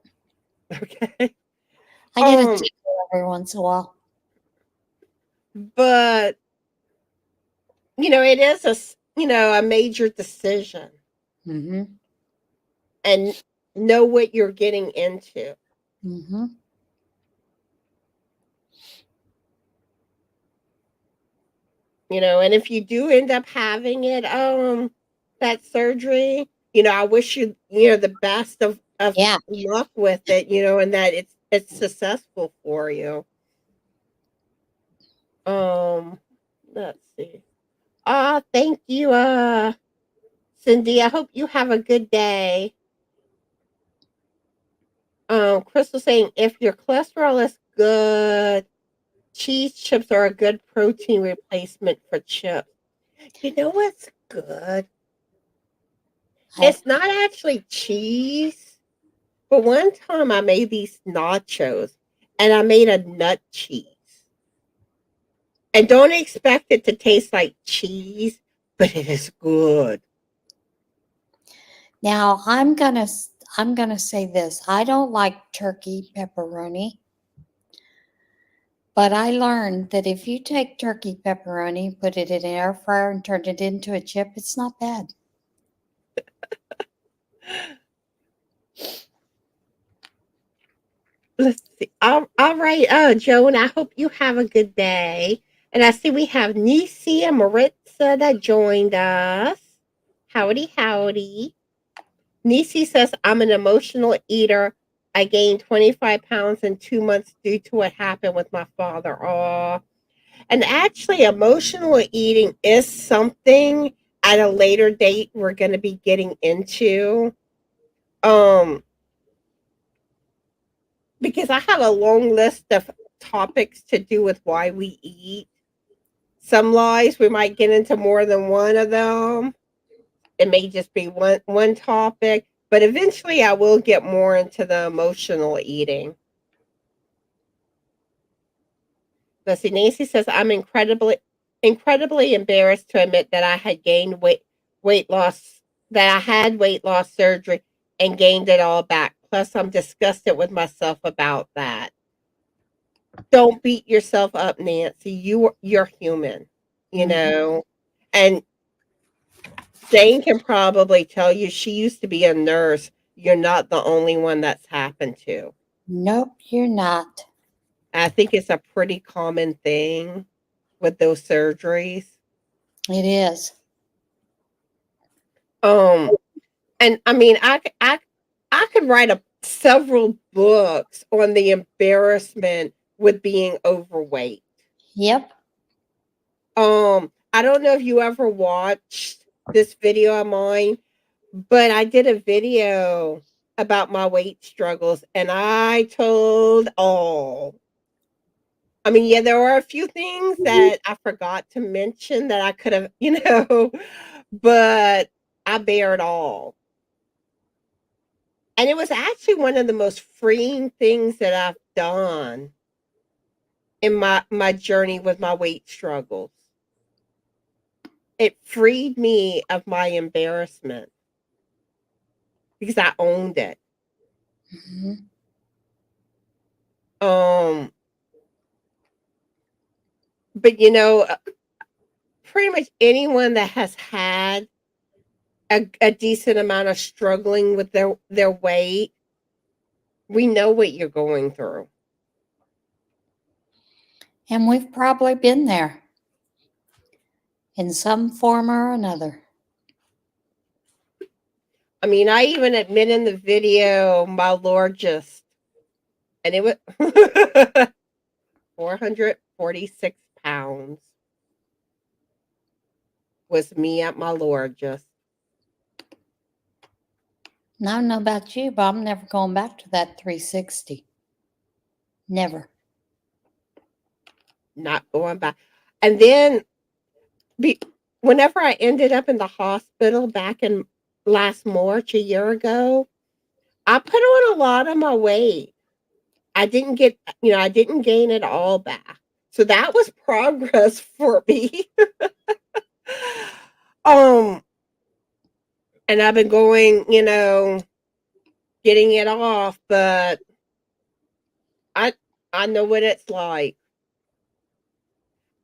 Okay. I get a Um, tickle every once in a while. but it is a major decision Mm-hmm. and know what you're getting into. Mm-hmm. And if you do end up having it, that surgery, I wish you, the best of of Yeah. luck with it, and that it's successful for you. Um, let's see. Thank you, Cindy. I hope you have a good day. Crystal saying if your cholesterol is good, cheese chips are a good protein replacement for chips. You know what's good? I, It's not actually cheese, but one time I made these nachos and I made a nut cheese. And don't expect it to taste like cheese, but it is good. now I'm gonna say this. I don't like turkey pepperoni, but I learned that if you take turkey pepperoni, put it in an air fryer, and turn it into a chip, it's not bad. Let's see. All right, Joan, I hope you have a good day. And I see we have Nisi and Maritza that joined us. Howdy, howdy. Nisi says, I'm an emotional eater. I gained 25 pounds in 2 months due to what happened with my father. Oh, and actually, emotional eating is something at a later date we're going to be getting into. Um, because I have a long list of topics to do with why we eat. Some lies we might get into more than one of them. It may just be one topic, but eventually I will get more into the emotional eating. Let's see. Nancy says I'm incredibly embarrassed to admit that I had gained weight loss that I had weight loss surgery and gained it all back. Plus, I'm disgusted with myself about that. Don't beat yourself up, Nancy. You're human, you Mhm. know. And Jane can probably tell you she used to be a nurse. You're not the only one that's happened to. Nope, you're not. I think it's a pretty common thing with those surgeries. It is. Um, and I mean, I could write several books on the embarrassment with being overweight. Yep. I don't know if you ever watched this video of mine, but I did a video about my weight struggles and I told all. I mean, yeah, there were a few things that I forgot to mention that I could have, but I bear it all. And it was actually one of the most freeing things that I've done in my journey with my weight struggles. It freed me of my embarrassment because I owned it. Mhm. Um, but pretty much anyone that has had a decent amount of struggling with their weight, we know what you're going through. And we've probably been there in some form or another. I mean, I even admit in the video, my Lord, and it was 446 pounds was me at my Lord. And I don't know about you, but I'm never going back to that 360. Never. Not going back. And then, be, whenever I ended up in the hospital back in last March, a year ago, I put on a lot of my weight. I didn't gain it all back. So that was progress for me. um, and I've been going, getting it off, but I I know what it's like.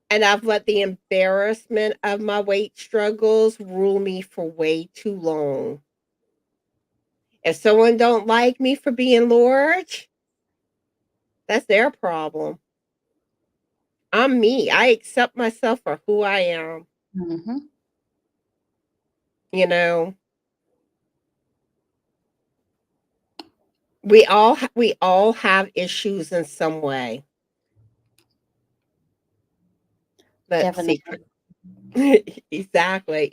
And I've let the embarrassment of my weight struggles rule me for way too long. If someone don't like me for being large, that's their problem. I'm me. I accept myself for who I am, Hmm. you know. we all have issues in some way. Let's see. Definitely. Exactly.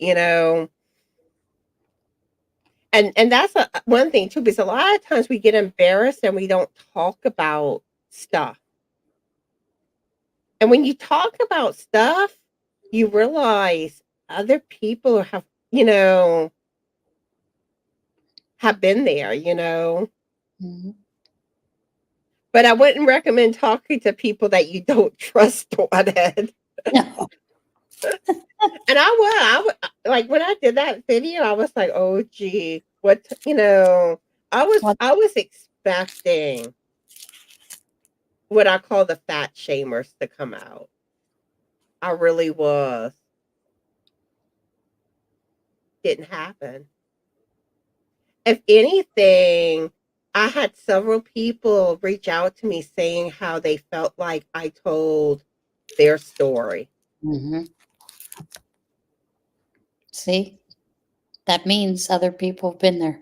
And that's one thing too, because a lot of times we get embarrassed and we don't talk about stuff. And when you talk about stuff, you realize other people have been there. Mhm. But I wouldn't recommend talking to people that you don't trust on it. No. And like when I did that video, I was like, oh gee, I was What I was expecting what I call the fat shamers to come out. I really was. Didn't happen. If anything, I had several people reach out to me saying how they felt like I told their story. hmm See, that means other people have been there.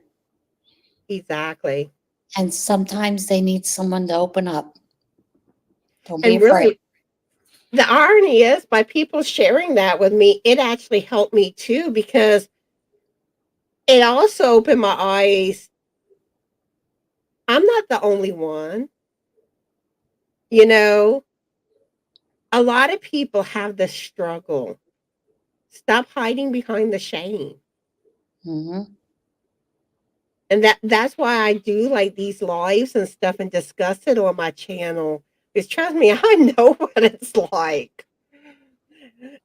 Exactly. And sometimes they need someone to open up. Don't be And afraid. really, the irony is by people sharing that with me, it actually helped me too because it also opened my eyes. I'm not the only one. You know, a lot of people have this struggle. Stop hiding behind the shame. hmm And that's why I do like these lives and stuff and discuss it on my channel. Because trust me, I know what it's like.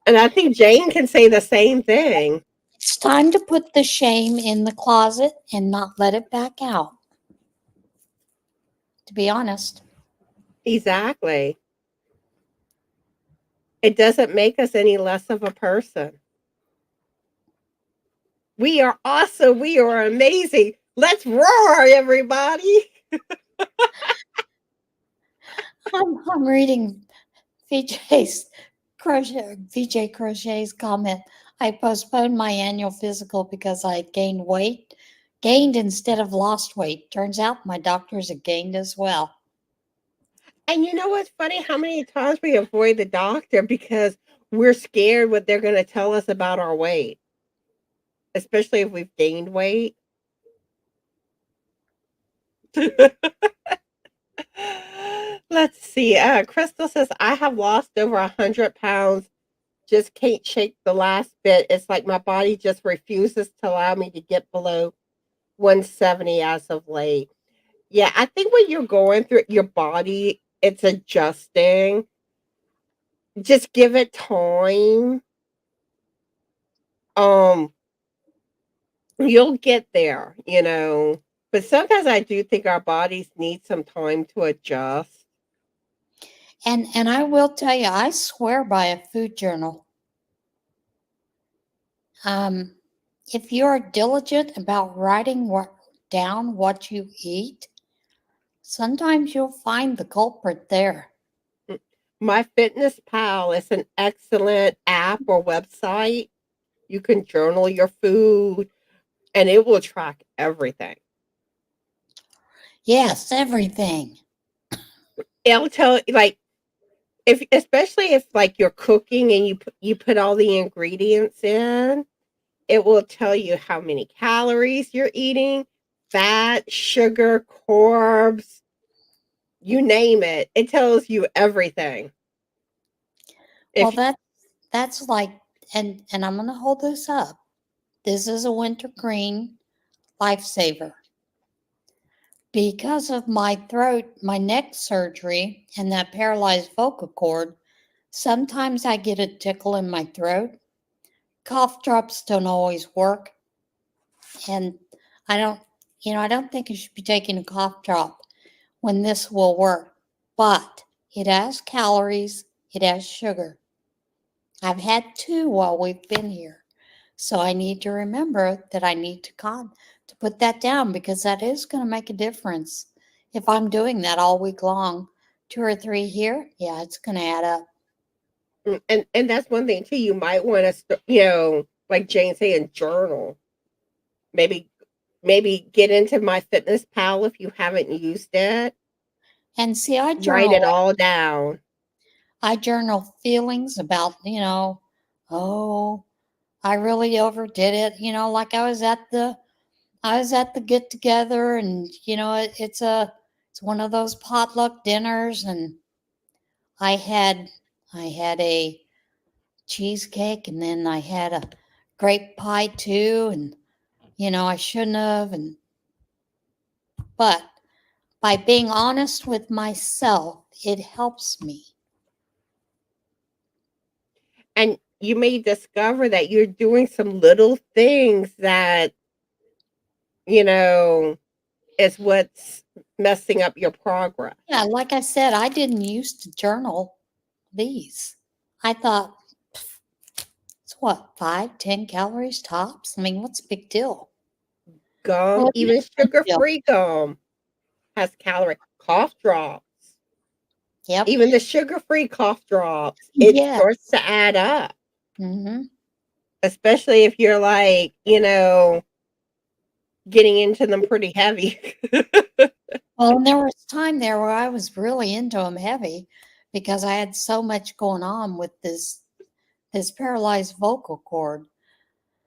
And I think Jane can say the same thing. It's time to put the shame in the closet and not let it back out, to be honest. Exactly. It doesn't make us any less of a person. We are awesome. We are amazing. Let's roar, everybody. I'm reading VJ Crochet's comment. I postponed my annual physical because I had gained weight. Gained instead of lost weight. Turns out my doctors had gained as well. And you know what's funny? How many times we avoid the doctor because we're scared what they're going to tell us about our weight, especially if we've gained weight. Let's see. Crystal says, I have lost over 100 pounds. Just can't shake the last bit. It's like my body just refuses to allow me to get below 170 as of late. Yeah, I think when you're going through it, your body, it's adjusting. Just give it time. Um, you'll get there. But sometimes I do think our bodies need some time to adjust. And I will tell you, I swear by a food journal. Um, if you're diligent about writing down what you eat, sometimes you'll find the culprit there. My Fitness Pal is an excellent app or website. You can journal your food and it will track everything. Yes, everything. It'll tell like if especially if like you're cooking and you put all the ingredients in, it will tell you how many calories you're eating, fat, sugar, carbs, you name it. It tells you everything. Well, If that's like, and I'm gonna hold this up. This is a wintergreen lifesaver. Because of my throat, my neck surgery, and that paralyzed vocal cord, sometimes I get a tickle in my throat. Cough drops don't always work, and I don't, I don't think you should be taking a cough drop when this will work. But it has calories, it has sugar. I've had two while we've been here. So I need to remember that I need to put that down because that is going to make a difference. If I'm doing that all week long, 2 or 3 here, yeah, it's going to add up. and that's one thing too. You might want to, like Jane saying, journal. Maybe maybe get into My Fitness Pal if you haven't used it. And see, I Write journal. it all down. I journal feelings about, oh, I really overdid it. Like I was at the get together, and it's one of those potluck dinners, and I had I had a cheesecake, and then I had a grape pie too, and I shouldn't have, but by being honest with myself, it helps me. And you may discover that you're doing some little things that, you know, is what's messing up your progress. Yeah, like I said, I didn't used to journal these. I thought, it's what, 5, 10 calories tops? I mean, what's the big deal? Gum, Well, it even is a big deal. sugar-free gum has calorie. Cough drops, Yep. even the sugar-free cough drops, it Yeah. starts to add up, Mm-hmm. especially if you're like, getting into them pretty heavy. Well, and there was time there where I was really into them heavy because I had so much going on with this paralyzed vocal cord,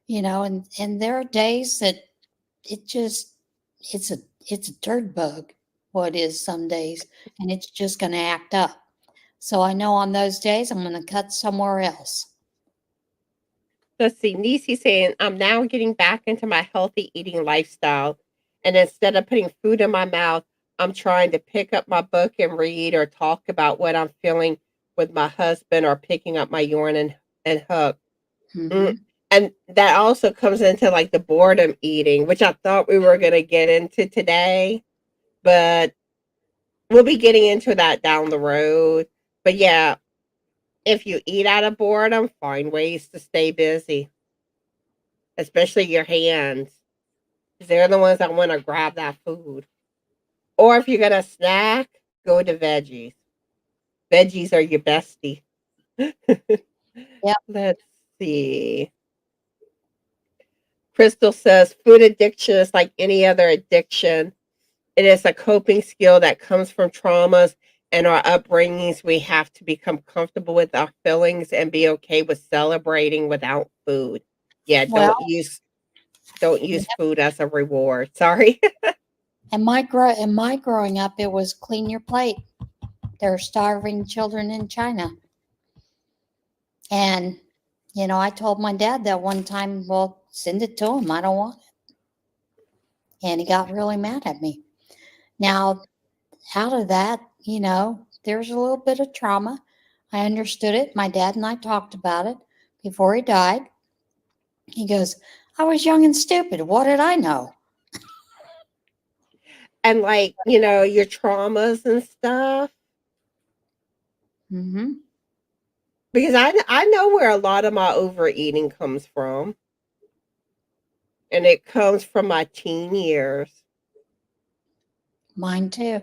and there are days that it just it's a dirt bug, what it is some days, and it's just going to act up. So I know on those days I'm going to cut somewhere else. Let's see, Nisi saying, I'm now getting back into my healthy eating lifestyle. And instead of putting food in my mouth, I'm trying to pick up my book and read or talk about what I'm feeling with my husband or picking up my yarn and hook. Mm. Hmm. And that also comes into like the boredom eating, which I thought we were going to get into today, but we'll be getting into that down the road. But yeah, if you eat out of boredom, find ways to stay busy, especially your hands. 'Cause they're the ones that want to grab that food. Or if you're going to snack, go to veggies. Veggies are your bestie. Yep. Let's see. Crystal says food addiction is like any other addiction. It is a coping skill that comes from traumas and our upbringings. We have to become comfortable with our feelings and be okay with celebrating without food. Yeah, Well, don't use food as a reward. Sorry. and my growing up, it was clean your plate. There are starving children in China. And, I told my dad that one time, well, send it to him. I don't want it. And he got really mad at me. Now, out of that, there's a little bit of trauma. I understood it. My dad and I talked about it before he died. He goes, I was young and stupid. What did I know? And like, your traumas and stuff. Mm-hmm. Because I know where a lot of my overeating comes from. And it comes from my teen years. Mine too.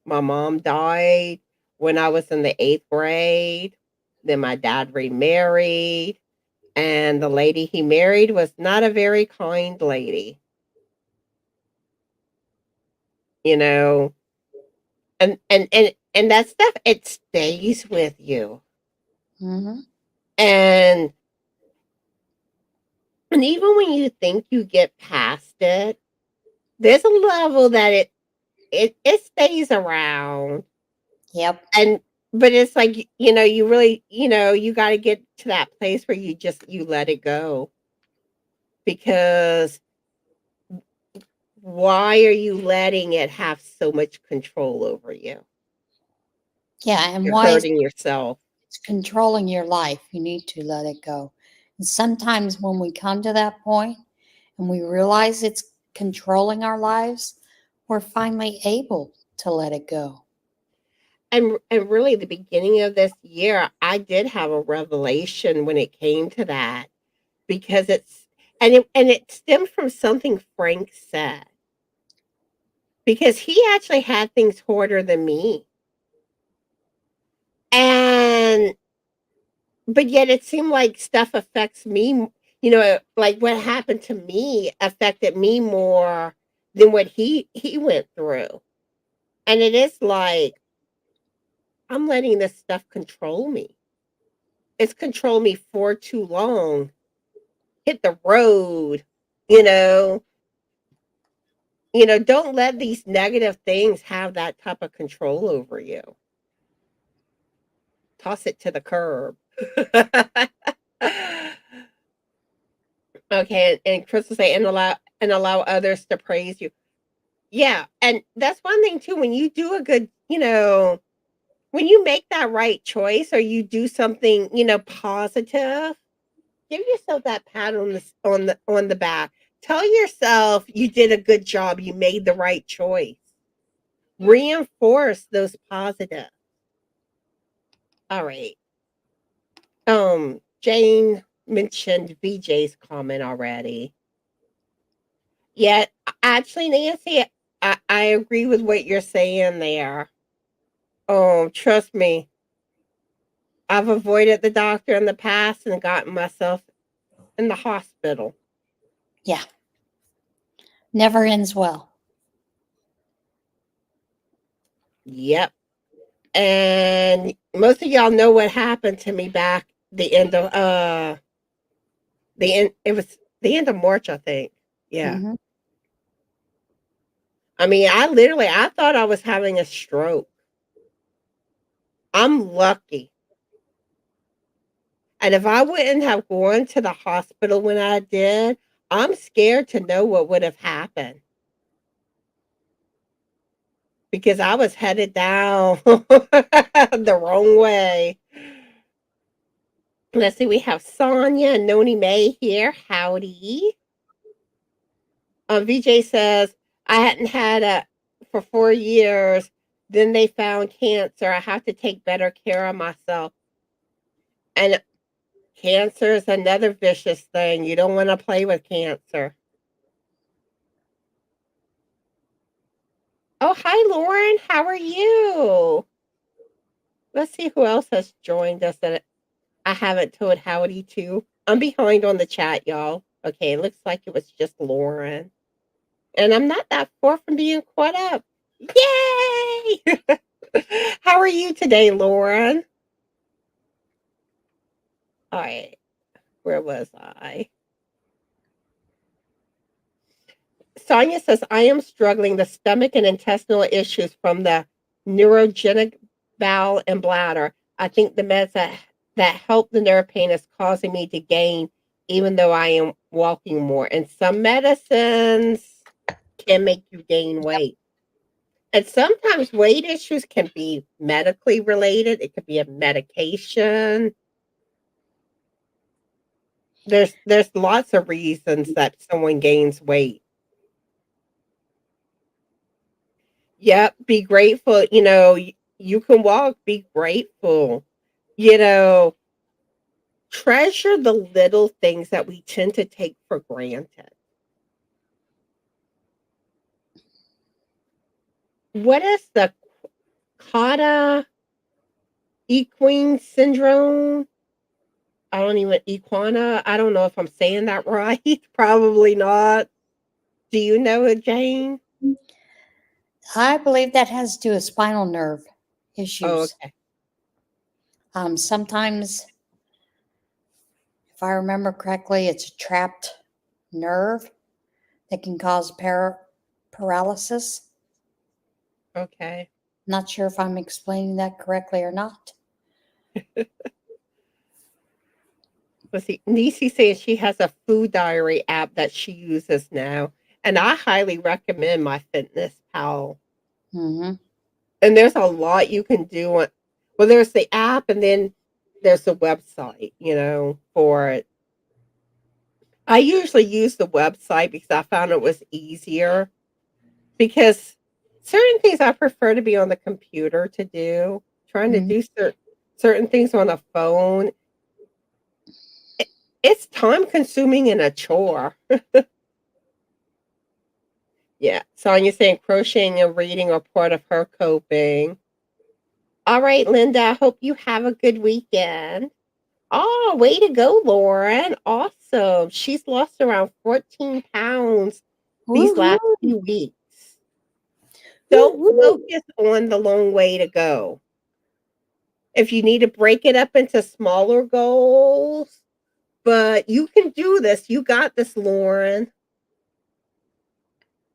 My mom died when I was in the 8th grade. Then my dad remarried. And the lady he married was not a very kind lady. You know, and that stuff, it stays with you. Mm-hmm. And even when you think you get past it, there's a level that it stays around. Yep. And but it's like, you really, you got to get to that place where you let it go, because why are you letting it have so much control over you? Yeah. And You're why is hurting yourself. it's controlling your life? You need to let it go. And sometimes when we come to that point and we realize it's controlling our lives, we're finally able to let it go. And really, the beginning of this year, I did have a revelation when it came to that, because it stemmed from something Frank said, because he actually had things harder than me. And but yet it seemed like stuff affects me. like what happened to me affected me more than what he went through. And it is like I'm letting this stuff control me. It's controlled me for too long. Hit the road, you know. Don't let these negative things have that type of control over you. Toss it to the curb. Okay, and Crystal say, and allow others to praise you. Yeah, and that's one thing too. When you do a good, when you make that right choice or you do something, positive, give yourself that pat on the back. Tell yourself you did a good job. You made the right choice. Reinforce those positives. All right. Jane mentioned VJ's comment already. Yeah, actually, Nancy, I agree with what you're saying there. Trust me, I've avoided the doctor in the past and gotten myself in the hospital. Yeah. Never ends well. Yep. And most of y'all know what happened to me back the end of it was the end of March, I think. Yeah. Mm-hmm. I mean, I thought I was having a stroke. I'm lucky. And if I wouldn't have gone to the hospital when I did, I'm scared to know what would have happened because I was headed down the wrong way. Let's see, we have Sonia and Noni May here. Howdy. VJ says, I hadn't had it for 4 years. Then they found cancer. I have to take better care of myself. And cancer is another vicious thing. You don't want to play with cancer. Oh, hi, Lauren. How are you? Let's see who else has joined us that I haven't told howdy to. I'm behind on the chat, y'all. Okay, it looks like it was just Lauren. And I'm not that far from being caught up. Yay! How are you today, Lauren? All right, where was I? Sonia says, I am struggling the stomach and intestinal issues from the neurogenic bowel and bladder. I think the meds that help the nerve pain is causing me to gain, even though I am walking more. And some medicines can make you gain weight. And sometimes weight issues can be medically related. It could be a medication. There's lots of reasons that someone gains weight. Yep, be grateful. You can walk, be grateful. You know, treasure the little things that we tend to take for granted. What is the Cauda equine syndrome? Equina. I don't know if I'm saying that right. Probably not. Do you know it, Jane? I believe that has to do with spinal nerve Oh, issues. okay. Sometimes, if I remember correctly, it's a trapped nerve that can cause paralysis. Okay. Not sure if I'm explaining that correctly or not. Let's see. Nisi says she has a food diary app that she uses now, and I highly recommend my Fitness Pal. Mm-hmm. And there's a lot you can do on. Well, there's the app, and then there's the website. For it. I usually use the website because I found it was easier. Because certain things I prefer to be on the computer to do. Trying to Mm-hmm. do certain things on a phone, it's time consuming and a chore. Yeah. Sonia saying crocheting and reading are part of her coping. All right, Linda. I hope you have a good weekend. Oh, way to go, Lauren. Awesome. She's lost around 14 pounds these last Woohoo! few weeks. Don't Woo-hoo. focus on the long way to go. If you need to break it up into smaller goals, but you can do this. You got this, Lauren.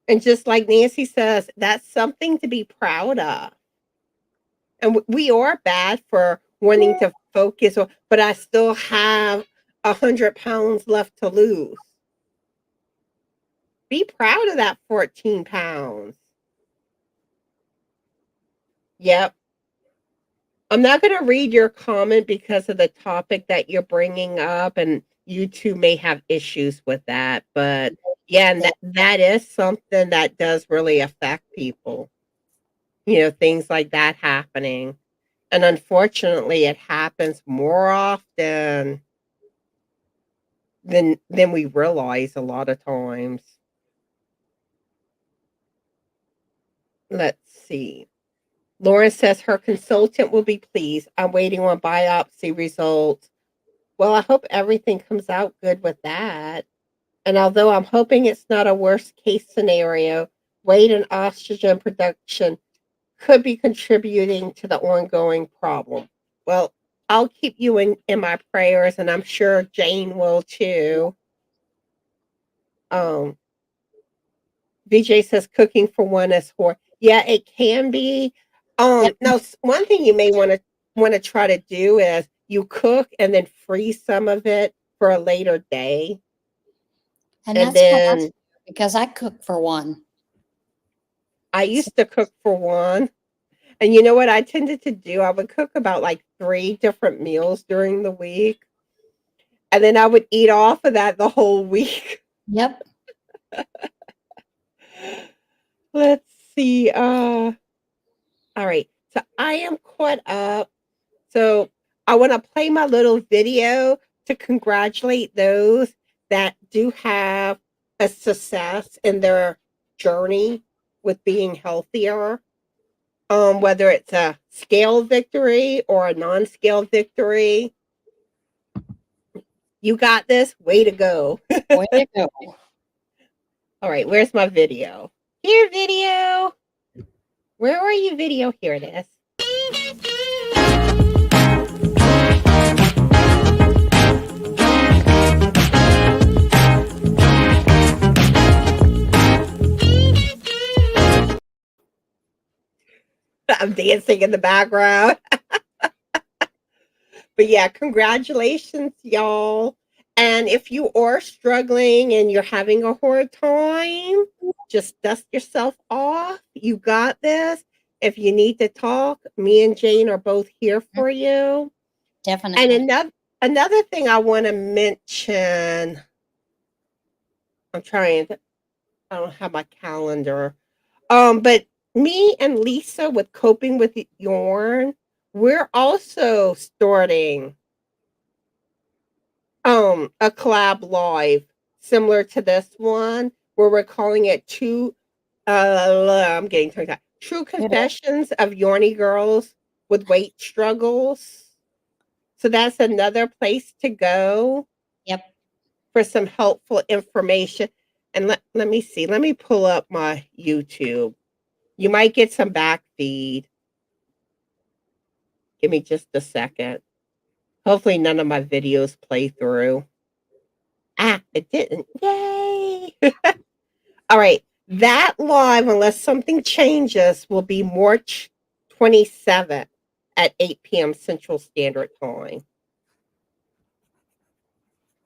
And just like Nancy says, that's something to be proud of. And we are bad for wanting to focus, but I still have 100 pounds left to lose. Be proud of that 14 pounds. Yep. I'm not going to read your comment because of the topic that you're bringing up, and you two may have issues with that. But yeah, and that is something that does really affect people. Things like that happening. And unfortunately, it happens more often than we realize a lot of times. Let's see. Lauren says her consultant will be pleased. I'm waiting on biopsy results. Well, I hope everything comes out good with that. And although I'm hoping it's not a worst case scenario, weight and oxygen production could be contributing to the ongoing problem. Well, I'll keep you in my prayers, and I'm sure Jane will too. Um, VJ says cooking for one is hard. Yeah, it can be. Yep. Now one thing you may want to try to do is you cook and then freeze some of it for a later day. And And that's what I do then because I cook for one. I used to cook for one. And you know what I tended to do? I would cook about like 3 different meals during the week, and then I would eat off of that the whole week. Yep. Let's see. All right. So I am caught up. So I want to play my little video to congratulate those that do have a success in their journey with being healthier. Whether it's a scale victory or a non-scale victory. You got this. Way to go. Way to go. All right, where's my video? Here, video. Where are you, video? Here it is. I'm dancing in the background. But yeah, congratulations, y'all. And if you are struggling and you're having a hard time, just dust yourself off. You got this. If you need to talk, me and Jane are both here for you. And Definitely. another thing I want to mention, I'm trying to, I don't have my calendar. But me and Lisa with Coping with Yarn, we're also starting a collab live similar to this one where we're calling it I'm getting tongue tied. True Confessions of Yarny Girls with Weight Struggles. So that's another place to go. Yep. For some helpful information. And let me see. Let me pull up my YouTube. You might get some back feed. Give me just a second. Hopefully none of my videos play through. It didn't. Yay! All right. That live, unless something changes, will be March 27th at 8 p.m. Central Standard Time.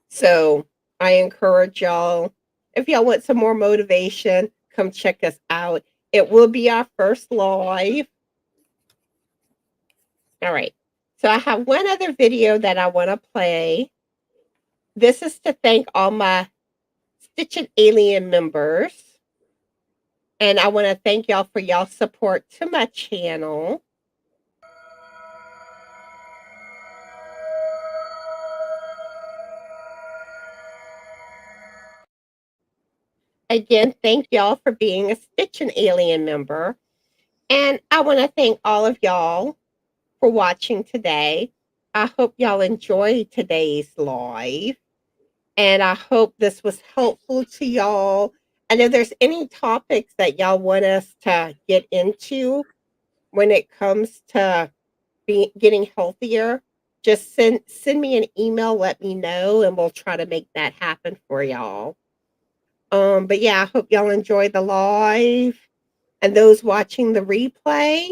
So I encourage y'all, if y'all want some more motivation, come check us out. It will be our first live. All right. So I have one other video that I want to play. This is to thank all my Stitchin Alien members. And I want to thank y'all for y'all support to my channel. Again, thank y'all for being a Stitchin Alien member. And I want to thank all of y'all for watching today. I hope y'all enjoy today's live. And I hope this was helpful to y'all. And if there's any topics that y'all want us to get into when it comes to getting healthier, just send me an email, let me know, and we'll try to make that happen for y'all. But yeah, I hope y'all enjoy the live. And those watching the replay,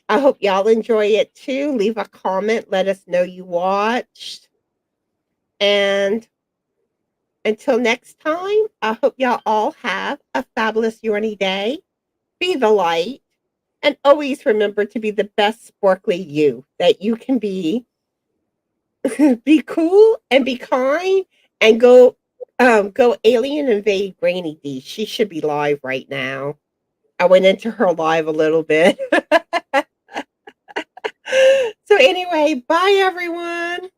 I hope y'all enjoy it too. Leave a comment, let us know you watched. And until next time, I hope y'all all have a fabulous Yorny day. Be the light. And always remember to be the best sparkly you that you can be. Be cool and be kind and go alien invade GrannyDee. She should be live right now. I went into her live a little bit. So anyway, bye everyone.